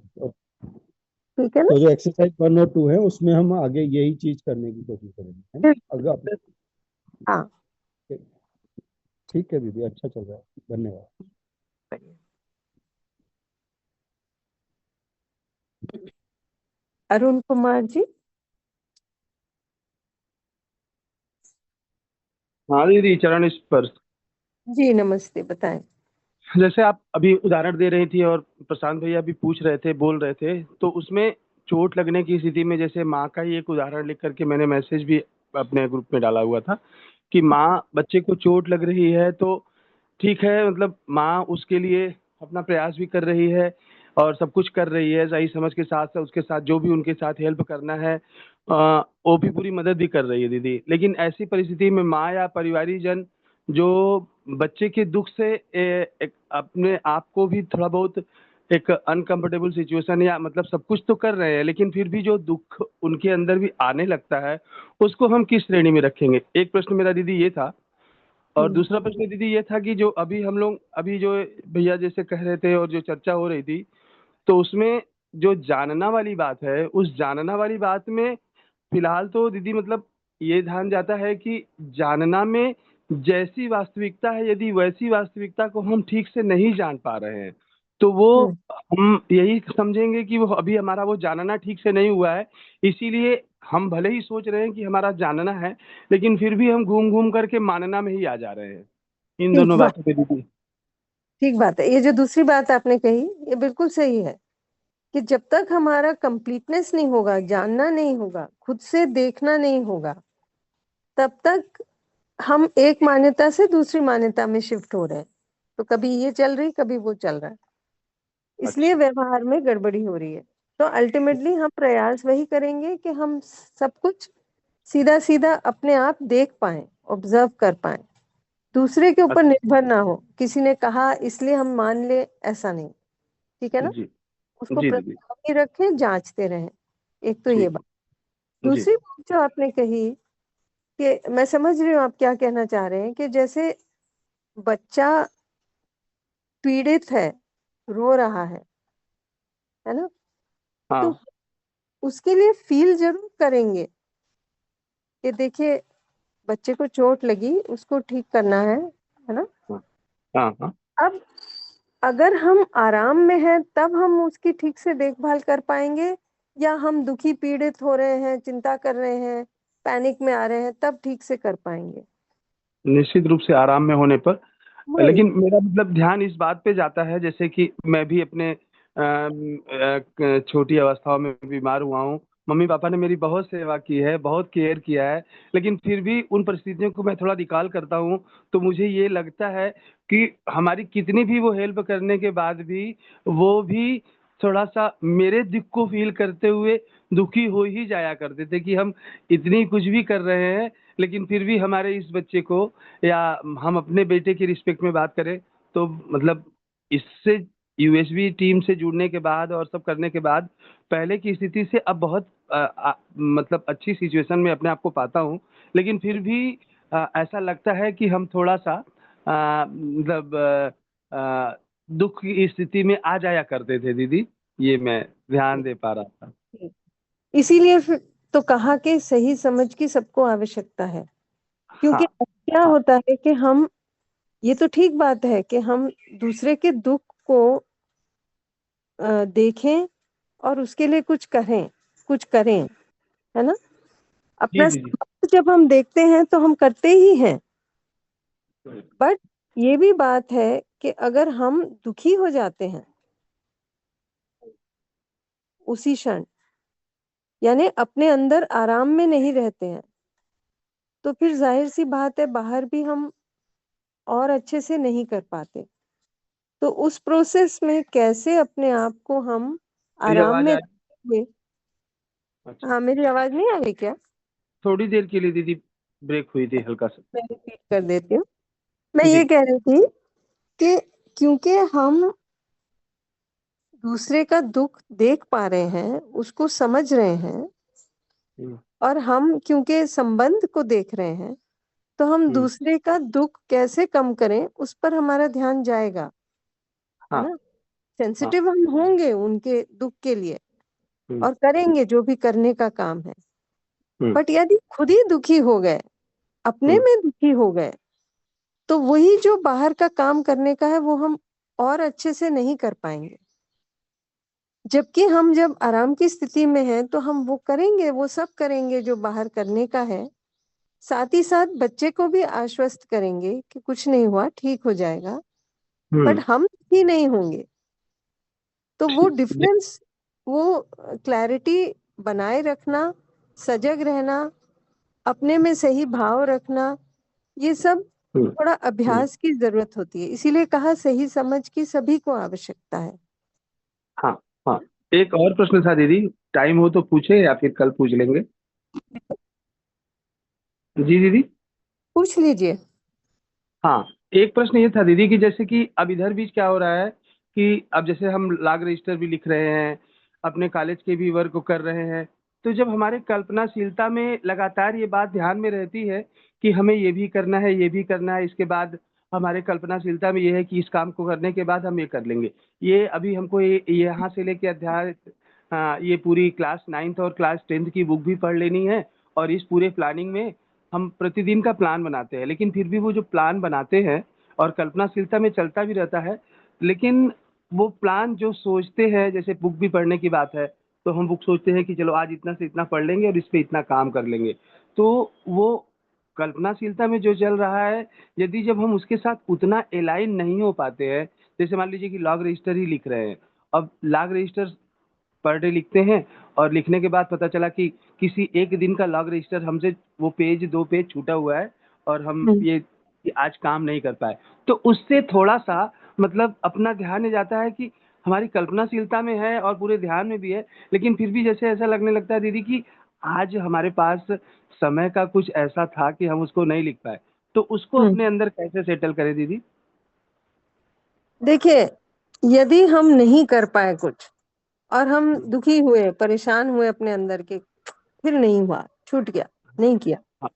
ठीक है ना?
तो जो एक्सरसाइज 1 और 2 है उसमें हम आगे यही चीज करने की कोशिश करेंगे, है ना? अगर आप।
बिल्कुल। हाँ।
ठीक है दीदी, अच्छा चल रहा है, धन्यवाद।
अरुण कुमार जी।
हाँ दीदी, चरण स्पर्श।
जी नमस्ते, बताएं।
जैसे आप अभी उदाहरण दे रही थी और प्रशांत भैया भी पूछ रहे थे, बोल रहे थे, तो उसमें चोट लगने की स्थिति में जैसे माँ का ही एक उदाहरण लिख करके मैंने मैसेज भी अपने ग्रुप में डाला हुआ था कि माँ बच्चे को चोट लग रही है तो ठीक है, मतलब माँ उसके लिए अपना प्रयास भी कर रही है और सब कुछ कर रही है सही समझ के साथ साथ, उसके साथ जो भी उनके साथ हेल्प करना है वो भी पूरी मदद भी कर रही है दीदी। लेकिन ऐसी परिस्थिति में माँ या परिवारी जन जो बच्चे के दुख से एक अपने आप को भी थोड़ा बहुत एक अनकंफर्टेबल सिचुएशन या मतलब सब कुछ तो कर रहे हैं, लेकिन फिर भी जो दुख उनके अंदर भी आने लगता है उसको हम किस श्रेणी में रखेंगे? एक प्रश्न मेरा दीदी ये था। और
हम्म।
दूसरा प्रश्न दीदी ये था कि जो अभी हम लोग अभी जो भैया जैसे कह रहे थे और जो चर्चा हो रही थी, तो उसमें जो जानना वाली बात है, उस जानना वाली बात में फिलहाल तो दीदी मतलब ये ध्यान जाता है कि जानना में जैसी वास्तविकता है, यदि वैसी वास्तविकता को हम ठीक से नहीं जान पा रहे हैं तो वो
हम्म।
हम यही समझेंगे कि वो अभी हमारा वो जानना ठीक से नहीं हुआ है। इसीलिए हम भले ही सोच रहे हैं कि हमारा जानना है, लेकिन फिर भी हम घूम घूम करके मानना में ही आ जा रहे हैं इन
ठीक
दोनों
बात।
बातों पे दीदी।
ठीक बात है, ये जो दूसरी बात आपने कही ये बिल्कुल सही है, कि जब तक हमारा कंप्लीटनेस नहीं होगा, जानना नहीं होगा, खुद से देखना नहीं होगा, तब तक हम एक मान्यता से दूसरी मान्यता में शिफ्ट हो रहे हैं। तो कभी ये चल रही, कभी वो चल रहा है, इसलिए
अच्छा।
व्यवहार में गड़बड़ी हो रही है। तो अल्टीमेटली हम प्रयास वही करेंगे कि हम सब कुछ सीधा सीधा अपने आप देख पाएं, ऑब्जर्व कर पाएं, दूसरे के ऊपर
अच्छा।
निर्भर ना हो। किसी ने कहा इसलिए हम मान ले, ऐसा नहीं। ठीक है ना?
जी।
उसको
जी दीदी।
प्रस्ताव में रखें, जांचते रहें। एक तो ये
ठीक।
बात।
जी।
दूसरी बात जो आपने कही, कि मैं समझ रही हूँ आप क्या कहना चाह रहे हैं, कि जैसे बच्चा पीड़ित है, रो रहा है ना, तो
हाँ।
उसके लिए फील जरूर करेंगे कि देखिए बच्चे को चोट लगी, उसको ठीक करना है ना।
हाँ। हाँ। हाँ।
अब अगर हम आराम में हैं तब हम उसकी ठीक से देखभाल कर पाएंगे, या हम दुखी पीड़ित हो रहे हैं, चिंता कर रहे हैं, पैनिक में आ रहे हैं, तब ठीक से कर पाएंगे।
निश्चित रूप से आराम में होने पर।
वही।
लेकिन मेरा मतलब ध्यान इस बात पे जाता है, जैसे कि मैं भी अपने छोटी अवस्थाओं में बीमार हुआ हूँ। मम्मी पापा ने मेरी बहुत सेवा की है, बहुत केयर किया है, लेकिन फिर भी उन परिस्थितियों को मैं थोड़ा रिकॉल करता हूँ तो मुझे ये लगता है कि हमारी कितनी भी वो हेल्प करने के बाद भी वो भी थोड़ा सा मेरे दुख को फील करते हुए दुखी हो ही जाया करते थे कि हम इतनी कुछ भी कर रहे हैं, लेकिन फिर भी हमारे इस बच्चे को, या हम अपने बेटे की रिस्पेक्ट में बात करें तो मतलब इससे यूएसबी टीम से जुड़ने के बाद और सब करने के बाद पहले की स्थिति से अब बहुत मतलब अच्छी सिचुएशन में अपने आप को पाता हूँ। लेकिन फिर भी ऐसा लगता है कि हम थोड़ा सा मतलब दुख की स्थिति में आ जाया करते थे दीदी, ये मैं ध्यान दे पा रहा था।
इसीलिए फिर तो कहा कि सही समझ की सबको आवश्यकता है। क्योंकि
हाँ
क्या
हाँ
होता है कि हम, ये तो ठीक बात है कि हम दूसरे के दुख को देखें और उसके लिए कुछ करें, है ना।
जी
अपना
दीदी।
स्वार्थ जब हम देखते हैं तो हम करते ही हैं, बट ये भी बात है कि अगर हम दुखी हो जाते हैं उसी क्षण, यानी अपने अंदर आराम में नहीं रहते हैं, तो फिर जाहिर सी बात है बाहर भी हम और अच्छे से नहीं कर पाते। तो उस प्रोसेस में कैसे अपने आप को हम
मेरी
आराम
आवाज
में
आ
रखते हुए।
अच्छा,
हाँ, मेरी आवाज नहीं आ रही क्या?
थोड़ी देर के लिए दीदी ब्रेक हुई थी हल्का सा।
मैं रिपीट कर देती हूँ। मैं ये
जी।
कह रही थी कि क्योंकि हम दूसरे का दुख देख पा रहे हैं, उसको समझ रहे हैं,
हम्म,
और हम क्योंकि संबंध को देख रहे हैं, तो हम
हम्म,
दूसरे का दुख कैसे कम करें उस पर हमारा ध्यान जाएगा, है
हाँ
ना।
हाँ।
सेंसिटिव हम होंगे उनके दुख के लिए
हम्म,
और करेंगे जो भी करने का काम है।
हम्म,
बट यदि खुद ही दुखी हो गए, अपने
हम्म,
में दुखी हो गए, तो वही जो बाहर का काम करने का है वो हम और अच्छे से नहीं कर पाएंगे। जबकि हम जब आराम की स्थिति में हैं तो हम वो करेंगे, वो सब करेंगे जो बाहर करने का है। साथ ही साथ बच्चे को भी आश्वस्त करेंगे कि कुछ नहीं हुआ, ठीक हो जाएगा, बट
हम्म।
हम ही नहीं होंगे। तो वो
दे-
डिफरेंस, वो क्लैरिटी बनाए रखना, सजग रहना, अपने में सही भाव रखना, ये सब
हम्म,
थोड़ा
हम्म,
अभ्यास की जरूरत होती है। इसीलिए कहा सही समझ की सभी को आवश्यकता है।
हाँ हाँ। एक और प्रश्न था दीदी, टाइम हो तो पूछे या फिर कल पूछ लेंगे। जी दीदी।
पूछ लीजिए।
हाँ, एक प्रश्न ये था दीदी कि जैसे कि अब इधर बीच क्या हो रहा है कि अब जैसे हम लॉग रजिस्टर भी लिख रहे हैं, अपने कॉलेज के भी वर्क को कर रहे हैं, तो जब हमारे कल्पनाशीलता में लगातार ये बात ध्यान में रहती है कि हमें ये भी करना है, ये भी करना है, इसके बाद हमारे कल्पनाशीलता में ये है कि इस काम को करने के बाद हम ये कर लेंगे। ये अभी हमको ये यहाँ से लेके अध्याय ये पूरी क्लास 9th और क्लास 10th की बुक भी पढ़ लेनी है, और इस पूरे प्लानिंग में हम प्रतिदिन का प्लान बनाते हैं, लेकिन फिर भी वो जो प्लान बनाते हैं और कल्पनाशीलता में चलता भी रहता है, लेकिन वो प्लान जो सोचते हैं, जैसे बुक भी पढ़ने की बात है, तो हम बुक सोचते हैं कि चलो आज इतना से इतना पढ़ लेंगे और इस पे इतना काम कर लेंगे। तो वो कल्पनाशीलता में जो चल रहा है, यदि जब हम उसके साथ उतना अलाइन नहीं हो पाते हैं, जैसे मान लीजिए कि लॉग रजिस्टर ही लिख रहे हैं, अब लॉग रजिस्टर पर डे लिखते हैं और लिखने के बाद पता चला कि किसी एक दिन का लॉग रजिस्टर हमसे वो पेज 2 पेज छूटा हुआ है और हम
हम्म।
ये कि आज काम नहीं कर पाए। तो उससे थोड़ा-सा मतलब अपना ध्यान ये जाता है कि हमारी कल्पनाशीलता में है और पूरे ध्यान में भी है, लेकिन फिर भी जैसे ऐसा लगने लगता है दीदी कि आज हमारे पास समय का कुछ ऐसा था कि हम उसको नहीं लिख पाए। तो उसको
हम्म।
अपने अंदर कैसे सेटल करें दीदी?
देखिए, यदि हम नहीं कर पाए कुछ और हम दुखी हुए, परेशान हुए अपने अंदर के, फिर नहीं हुआ, छूट गया, नहीं किया,
हाँ,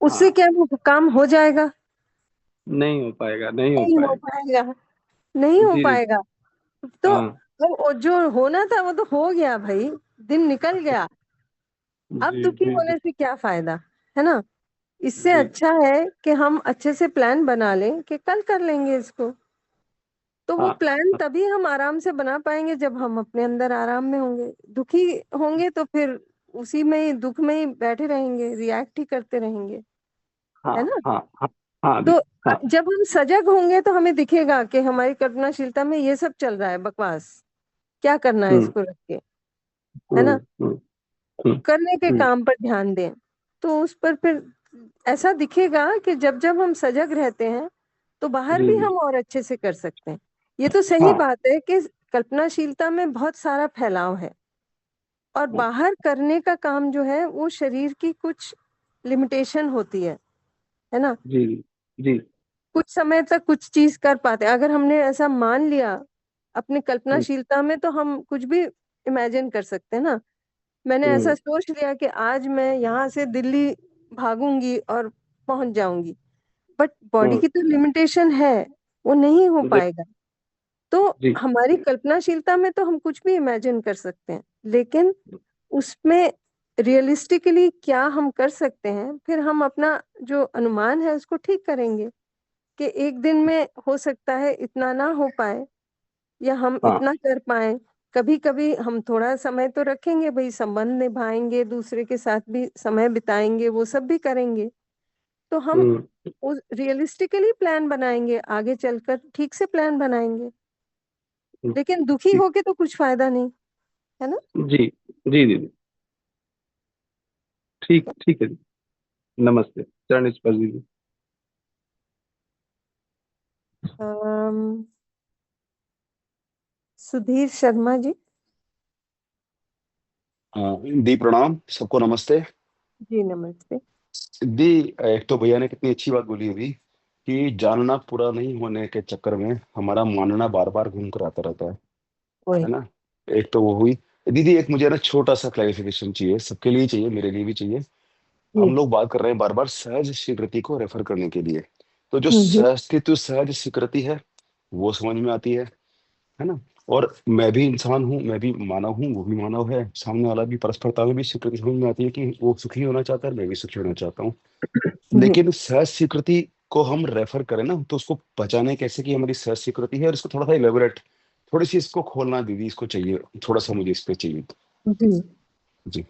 उससे
हाँ,
क्या वो काम हो जाएगा?
नहीं हो पाएगा, नहीं हो
नहीं हो
पाएगा।
पाएगा, नहीं हो
जी दीदी।
पाएगा। तो
हाँ,
वो जो होना था वो तो हो गया भाई, दिन निकल गया। अब
जी,
दुखी
जी, जी,
होने से क्या फायदा, है ना। इससे
जी।
अच्छा है कि हम अच्छे से प्लान बना लें कि कल कर लेंगे इसको। तो वो
हाँ,
प्लान तभी हम आराम से बना पाएंगे जब हम अपने अंदर आराम में होंगे। दुखी होंगे तो फिर उसी में ही दुख में ही बैठे रहेंगे, रिएक्ट ही करते रहेंगे,
हाँ
है ना।
हाँ हाँ हाँ
तो
हाँ
जब हम सजग होंगे तो हमें दिखेगा कि हमारी कल्पनाशीलता में ये सब चल रहा है, बकवास, क्या करना है
हम्म
इसको रख के, है
हम्म
ना।
हम्म हम्म
करने के
हम्म,
काम पर ध्यान दें, तो उस पर फिर ऐसा दिखेगा कि जब जब हम सजग रहते हैं तो बाहर
जी
भी
जी
हम और अच्छे से कर सकते हैं। ये तो सही
हाँ
बात है कि कल्पनाशीलता में बहुत सारा फैलाव है, और
हाँ,
बाहर करने का काम जो है वो शरीर की कुछ लिमिटेशन होती है ना।
जी जी जी
कुछ समय तक कुछ चीज कर पाते हैं। अगर हमने ऐसा मान लिया अपनी
हम्म
कल्पनाशीलता में, तो हम कुछ भी इमेजिन कर सकते हैं ना। मैंने ऐसा
हम्म
सोच लिया कि आज मैं यहाँ से दिल्ली भागूंगी और पहुंच जाऊंगी, बट बॉडी
हम्म,
की तो लिमिटेशन है, वो नहीं हो
जी
पाएगा। तो
जी
हमारी कल्पनाशीलता में तो हम कुछ भी इमेजिन कर सकते हैं, लेकिन उसमें रियलिस्टिकली क्या हम कर सकते हैं, फिर हम अपना जो अनुमान है उसको ठीक करेंगे कि एक दिन में हो सकता है इतना ना हो पाए, या हम
हाँ
इतना कर पाए। कभी कभी हम थोड़ा समय तो रखेंगे, भाई संबंध निभाएंगे, दूसरे के साथ भी समय बिताएंगे, वो सब भी करेंगे। तो हम
हम्म
उस रियलिस्टिकली प्लान बनाएंगे, आगे चलकर ठीक से प्लान बनाएंगे। लेकिन दुखी
ठीक
होके तो कुछ फायदा नहीं, है ना।
जी जी जी ठीक ठीक है जी। नमस्ते, चरण स्पर्श जी।
अम, सुधीर शर्मा जी।
दी प्रणाम, सबको नमस्ते।
जी नमस्ते।
दी, एक तो भैया ने कितनी अच्छी बात बोली अभी कि जानना पूरा नहीं होने के चक्कर में हमारा मानना बार बार घूम कर आता रहता
वही।
है ना। एक तो वो हुई। दीदी, एक मुझे ना छोटा सा क्लैरिफिकेशन चाहिए, सबके लिए चाहिए, मेरे लिए भी चाहिए।
जी।
हम लोग बात कर रहे हैं बार बार सहज स्वीकृति को रेफर करने के लिए, तो जो
हम्म।
सहज स्वीकृति है वो समझ में आती है ना। और मैं भी इंसान हूँ, मैं भी मानव हूँ, वो भी मानव है, सामने वाला भी, परस्परता में भी स्वीकृति समझ में आती है कि वो सुखी होना चाहता है, मैं भी सुखी होना चाहता हूँ।
जी।
लेकिन सहज स्वीकृति को हम रेफर करें ना, तो उसको पहचाने कैसे कि हमारी सहज स्वीकृति है, और इसको थोड़ा सा इलेबोरेट, थोड़ी सी इसको खोलना दीदी, इसको चाहिए थोड़ा सा, मुझे इस पे चाहिए।
जी।
जी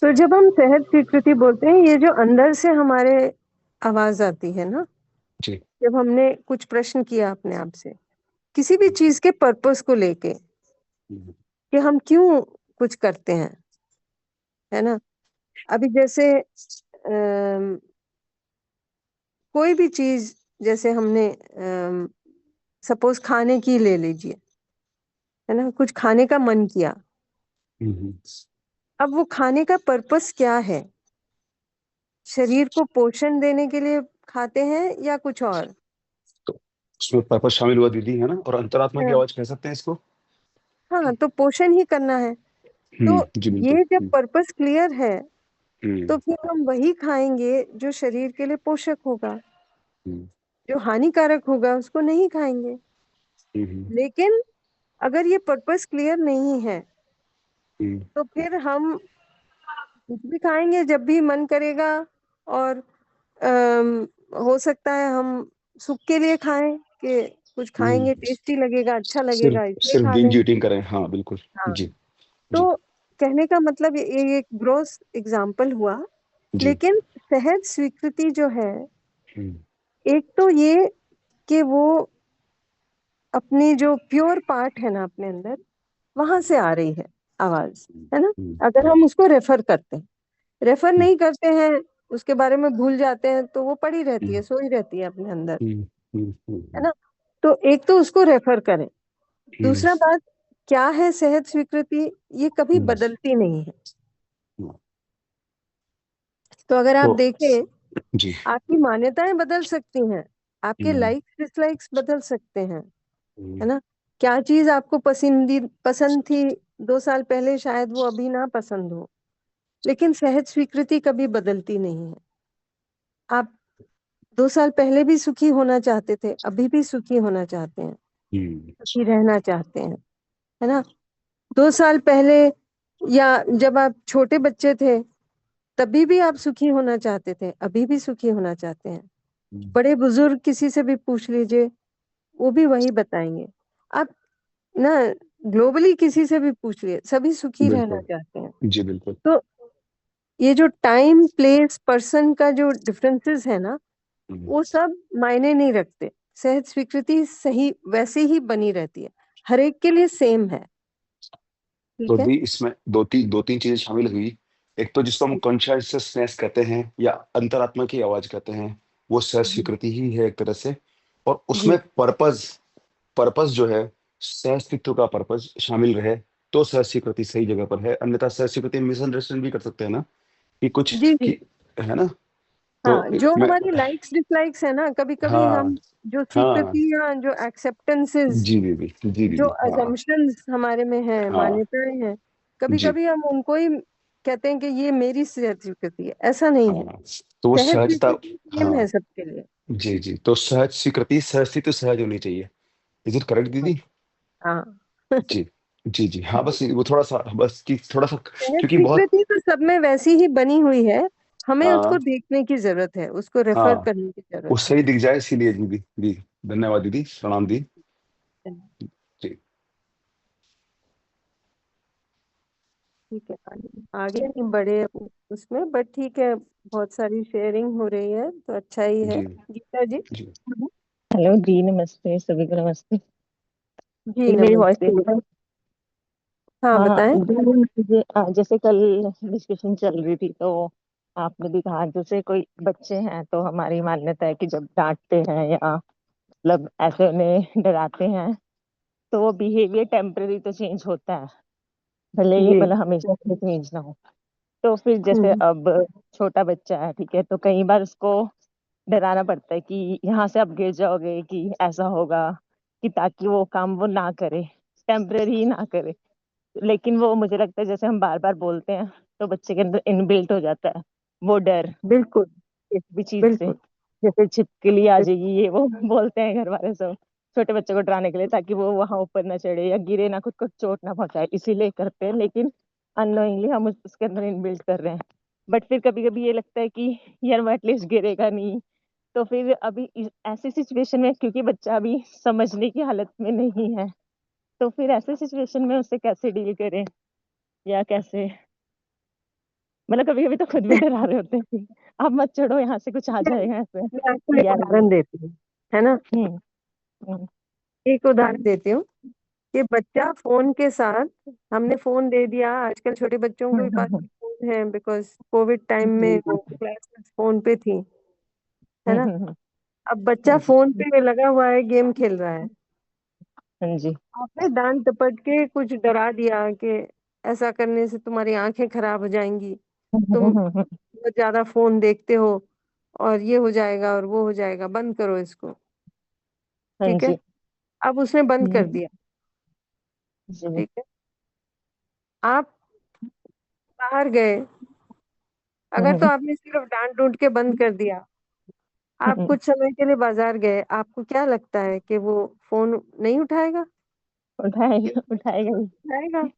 तो जब हम सहज स्वीकृति बोलते हैं, ये जो अंदर से हमारे आवाज आती है ना,
जी
जब हमने कुछ प्रश्न किया अपने आप से किसी भी चीज के पर्पस को लेके,
हम्म,
कि हम क्यों कुछ करते हैं, है ना। अभी जैसे कोई भी चीज, जैसे हमने सपोज खाने की ले लीजिए, है ना, कुछ खाने का मन किया।
हम्म,
अब वो खाने का पर्पस क्या है? शरीर को पोषण देने के लिए खाते हैं या कुछ और?
तो उसमें पर्पस शामिल हुआ दीदी, है ना, और अंतरात्मा की
हाँ।
आवाज कह सकते हैं इसको।
हाँ, तो पोषण ही करना है। तो
जी बिल्कुल।
ये जब पर्पस क्लियर है,
हम्म
तो फिर हम वही खाएंगे जो शरीर के लिए पोषक होगा।
हम्म
जो हानिकारक होगा उसको नहीं खाएंगे।
हम्म
लेकिन अगर ये पर्पस क्लियर नहीं है,
हम्म
तो फिर हम कुछ भी खाएंगे जब भी मन करेगा, और हो सकता है हम सुख के लिए खाएं, कि कुछ
हम्म।
खाएंगे टेस्टी लगेगा, अच्छा
सिर्फ
लगेगा, इसलिए
सिर्फ
खा
बिंज
लें।
ईटिंग करें, हाँ बिल्कुल।
हाँ।
जी जी
तो कहने का मतलब ये एक ग्रोस एग्जाम्पल हुआ।
जी।
लेकिन सहज स्वीकृति जो है,
हम्म
एक तो ये कि वो अपनी जो प्योर पार्ट है ना अपने अंदर, वहां से आ रही है आवाज, है ना। अगर
हम्म
हम उसको रेफर करते हैं, रेफर
हम्म
नहीं करते हैं, उसके बारे में भूल जाते हैं, तो वो पड़ी रहती है,
हम्म
सोई रहती है अपने अंदर, है
हम्म
ना। तो एक तो उसको रेफर करें।
हम्म
दूसरा बात, क्या है सहज स्वीकृति? ये कभी
हम्म,
बदलती नहीं है।
हम्म।
तो अगर आप
तो
देखें,
जी।
आपकी मान्यताएं बदल सकती हैं, आपके
हम्म
लाइक्स डिसलाइक्स बदल सकते हैं,
हम्म
है ना। क्या चीज आपको पसंद थी 2 साल पहले, शायद वो अभी ना पसंद हो। लेकिन सहज स्वीकृति कभी बदलती नहीं है। आप 2 साल पहले भी सुखी होना चाहते थे, अभी भी सुखी होना चाहते हैं,
हम्म
सुखी रहना चाहते हैं, है ना। 2 साल पहले, या जब आप छोटे बच्चे थे, तभी भी आप सुखी होना चाहते थे, अभी भी सुखी होना चाहते हैं। बड़े बुजुर्ग किसी से भी पूछ लीजिए, वो भी वही बताएंगे। आप ना ग्लोबली किसी से भी पूछ लिए, सभी सुखी रहना
बिल्कुल
चाहते हैं।
जी बिल्कुल।
तो ये जो टाइम प्लेस पर्सन का जो डिफरेंसेस है ना,
हम्म।
वो सब मायने नहीं रखते। सहज स्वीकृति सही वैसे ही बनी रहती है, हर एक के लिए सेम है।
तो
ठीक है।
दी इसमें दो तीन चीजें शामिल हुई। एक तो जिसको हम कॉन्शियसनेस कहते हैं या अंतरात्मा की आवाज कहते हैं, वो सह
जी
स्वीकृति ही है एक तरह से। और
जी
उसमें पर्पस पर्पस जो है, सह अस्तित्व का पर्पस शामिल रहे तो सह स्वीकृति सही जगह पर है। अन्यथा सह स्वीकृति मिसअंडरस्टैंड भी कर सकते हैं ना, कि कुछ
जी जी।
कि, है ना। तो
हाँ, जो
मैं,
हमारी लाइक्स डिसलाइक्स है ना, कभी कभी
हाँ
हम जो
हाँ,
स्वीकृति या जो एक्सेप्टेंसेस,
जी दीदी, जी
जो
दीदी, हाँ
अजम्पशंस हमारे में है,
हाँ,
मान्यताएं हैं, कभी
जी
कभी हम उनको ही कहते हैं कि ये मेरी सहज स्वीकृति है। ऐसा नहीं है।
हाँ। तो वो
सहज
सहजता,
स्वीकृति सेम है
हाँ
सबके लिए।
जी जी, तो सहज स्वीकृति सहजती तो सहज होनी चाहिए। इज इट करेक्ट दीदी?
हाँ।
जी जी जी, हाँ बस वो थोड़ा सा, बस कि थोड़ा सा,
सहज
क्योंकि बहुत,
स्वीकृति तो सब में वैसी ही बनी हुई है, हमें उसको
हाँ
देखने की जरूरत है, उसको रेफर
हाँ,
करने की
वो
जरूरत है।
सही दिख जाए इसीलिए दीदी। दी धन्यवाद दीदी, प्रणाम दी। जी
ठीक है, आगे नहीं बढ़े उसमें, बट ठीक है, बहुत सारी शेयरिंग हो रही है तो अच्छा ही है।
जी
गीता जी।
जी
हेलो जी, नमस्ते सभी को, नमस्ते।
जी
जी मेरी वॉइस
नमस्ते।
ठीक है?
हाँ
हाँ
बताएं।
जी, मुझे जैसे कल डिस्कशन चल रही थी तो आपने भी कहा जैसे कोई बच्चे हैं तो हमारी मान्यता है कि जब डांटते हैं या मतलब ऐसे उन्हें डराते हैं तो वो बिहेवियर टेम्पररी तो चेंज होता है, भले ही
जी।
मतलब हमेशा से चेंज ना हो। तो फिर जैसे
हम्म।
अब छोटा बच्चा है, ठीक है, तो कई बार उसको डराना पड़ता है कि यहाँ से आप गिर जाओगे, कि ऐसा होगा, कि ताकि वो काम वो ना करे, टेम्पररी ही ना करे। लेकिन वो मुझे लगता है जैसे हम बार बार बोलते हैं तो बच्चे के अंदर इनबिल्ट हो जाता है वो डर
बिल्कुल
किसी भी चीज से।
बिल्कुल।
जैसे छिपकली आ जाएगी, ये वो बोलते हैं घर वाले सब छोटे बच्चे को डराने के लिए, ताकि वो वहां ऊपर ना चढ़े या गिरे ना, खुद को चोट ना पहुंचाए, इसीलिए करते हैं। लेकिन अननोइंगली हम उसके अंदर इनबिल्ट कर रहे हैं। बट फिर कभी कभी ये लगता है कि यार वो एटलीस्ट गिरेगा नहीं। तो फिर अभी ऐसी सिचुएशन में, क्योंकि बच्चा अभी समझने की हालत में नहीं है, तो फिर ऐसे सिचुएशन में उससे कैसे डील करें, या कैसे, मतलब कभी कभी तो खुद भी डरा रहे होते हैं कि आप मत चढ़ो, यहाँ से कुछ आ जाएगा ऐसे,
मैं आपको एक
या ये।
उदाहरण देती हूँ, है ना।
हम्म हम्म
एक उदाहरण देती हूँ कि बच्चा फोन के साथ, हमने फोन दे दिया, आजकल छोटे बच्चों के पास
हम्म
फोन है, बिकॉज कोविड टाइम में
जी
वो
जी।
क्लासेस फोन पे थी, है ना।
हम्म।
अब बच्चा
हाँ जी।
फोन पे लगा हुआ है, गेम खेल रहा है,
हाँ जी।
आपने डांट डपट के कुछ डरा दिया कि ऐसा करने से तुम्हारी आंखें खराब हो जाएंगी, तुम
हम्म।
बहुत ज्यादा फोन देखते हो, और ये हो जाएगा और वो हो जाएगा, बंद करो इसको।
हाँ
ठीक है।
जी।
अब उसने बंद कर
हम्म,
दिया।
जी।
ठीक है। आप बाहर गए, अगर तो
हम्म,
आपने सिर्फ डांट डूंट के बंद कर दिया, आप
हम्म,
कुछ समय के लिए बाजार गए, आपको क्या लगता है कि वो फोन नहीं उठाएगा?
उठाएगा उठाएगा ही।
उठाएगा।
जी।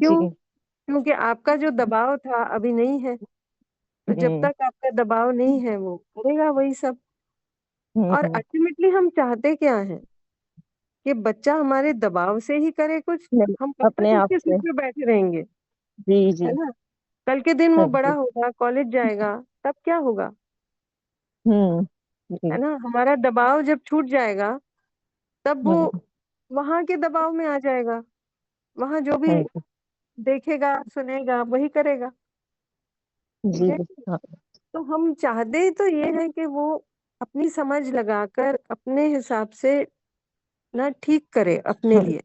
क्यों? क्योंकि आपका जो दबाव था अभी नहीं है, तो जब
हम्म
तक आपका दबाव नहीं है वो करेगा वही सब। और
हम्म।
अल्टीमेटली हम चाहते क्या है कि बच्चा हमारे दबाव से ही करे कुछ।
नहीं,
हम कब तक
अपने आप
उसके सिर
से।
पे बैठे रहेंगे,
जी जी।
है ना। कल के दिन
हाँ
वो बड़ा
जी।
होगा, कॉलेज जाएगा, तब क्या होगा,
जी।
है ना। हमारा दबाव जब छूट जाएगा, तब वो
हम्म।
वहां के दबाव में आ जाएगा, वहां जो भी
हाँ जी।
देखेगा सुनेगा वही करेगा। ठीक
जी
है।
जी। हाँ।
तो हम चाहते तो ये है कि वो अपनी समझ लगाकर अपने हिसाब से ना ठीक करे अपने
हम्म
लिए।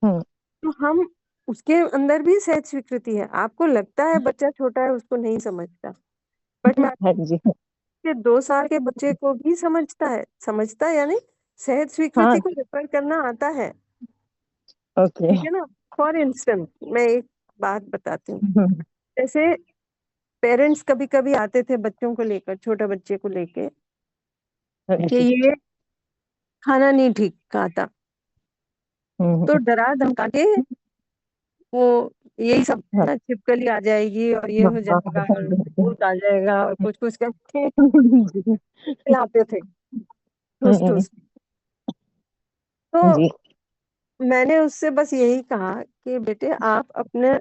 हम्म।
तो हम उसके अंदर भी सहज स्वीकृति है। आपको लगता है बच्चा छोटा है उसको नहीं समझता, बट मैं
हाँ जी।
आपके 2 साल के बच्चे को भी समझता है, यानी सहज
हाँ।
स्वीकृति को रेफर करना आता है।
ओके।
ठीक है ना। फॉर इंस्टेंस मैं एक बात बताती हूँ।
हम्म।
जैसे पेरेंट्स कभी कभी आते थे बच्चों को लेकर, छोटे बच्चे को लेके,
हाँ
कि
जी।
ये खाना नहीं ठीक खाता, तो
हम्म।
डरा धमका के वो यही सब
हाँ
ना, छिपकली आ जाएगी और ये
हाँ
हो
हाँ,
जाएगा और
हाँ,
भूत आ जाएगा और कुछ कुछ करके
जी।
खिलाते थे ठूस
हम्म,
ठूस। तो
जी।
मैंने उससे बस यही कहा कि बेटे आप अपने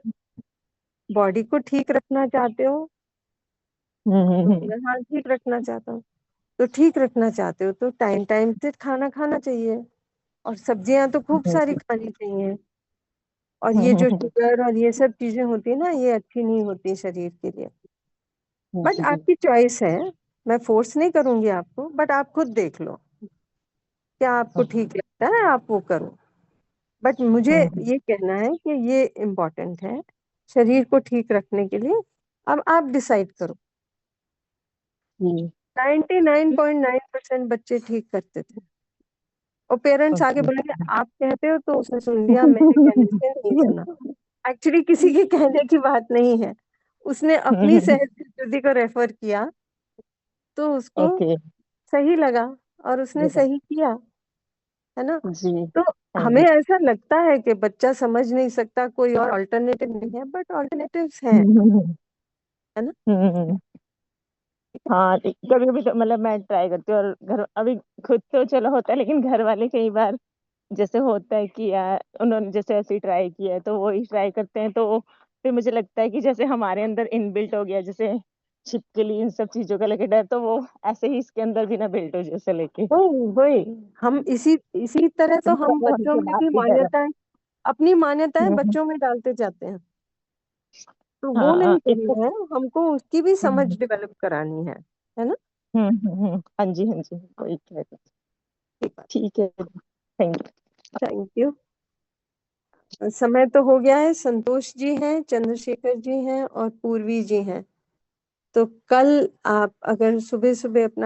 बॉडी को ठीक रखना चाहते हो,
हम्म,
मैं हाँ ठीक रखना चाहता हूँ, तो ठीक रखना चाहते हो तो टाइम टाइम से खाना खाना चाहिए, और सब्जियां तो खूब सारी खानी चाहिए। और ये जो शुगर और ये सब चीजें होती है ना, ये अच्छी नहीं होती शरीर के लिए। बट
जी
आपकी चॉइस है, मैं फोर्स नहीं करूंगी आपको, बट आप खुद देख लो क्या आपको ठीक लगता है, आप वो करो। बट मुझे ये कहना है कि ये इम्पोर्टेंट है शरीर को ठीक रखने के लिए। अब आप डिसाइड करो।
जी
99.9% बच्चे ठीक करते थे, और पेरेंट्स आगे
ओके
बोलेंगे आप कहते हो तो उसने सुन लिया, मेरे कहने से नहीं सुना। एक्चुअली किसी के कहने की बात नहीं है, उसने अपनी सहजबुद्धि को रेफर किया तो उसको
ओके
सही लगा और उसने सही किया, है ना।
जी
तो
हाँ
हमें
जी
ऐसा लगता है कि बच्चा समझ नहीं सकता, कोई और अल्टरनेटिव नहीं है, बट अल्टरनेटिव्स हैं, है ना।
हाँ कभी कभी तो मतलब मैं ट्राई करती हूँ, और घर अभी खुद तो चलो होता है, लेकिन घर वाले कई बार जैसे होता है कि यार उन्होंने जैसे ऐसे ही ट्राई किया है तो वो ही ट्राई करते हैं, तो फिर मुझे लगता है कि जैसे हमारे अंदर इनबिल्ट हो गया, जैसे छिपकली इन सब चीजों का लेके डर, तो वो ऐसे ही इसके अंदर भी ना बिल्ट हो जैसे लेके।
वही वही हम इसी इसी तरह तो हम
वहीं
बच्चों
से
में
बात
भी
भी कर
मान्यताएं, अपनी मान्यताएं
रहे
बच्चों में डालते जाते हैं, तो वो
हाँ
नहीं
इसको
करना है हमको, उसकी भी समझ
हम्म
डेवलप करानी है ना।
हाँ जी हाँ जी कोई
ठीक बात,
ठीक है थैंक यू।
Thank you. समय तो हो गया है, संतोष जी हैं, चंद्रशेखर जी हैं और पूर्वी जी हैं। तो कल आप अगर सुबह सुबह अपना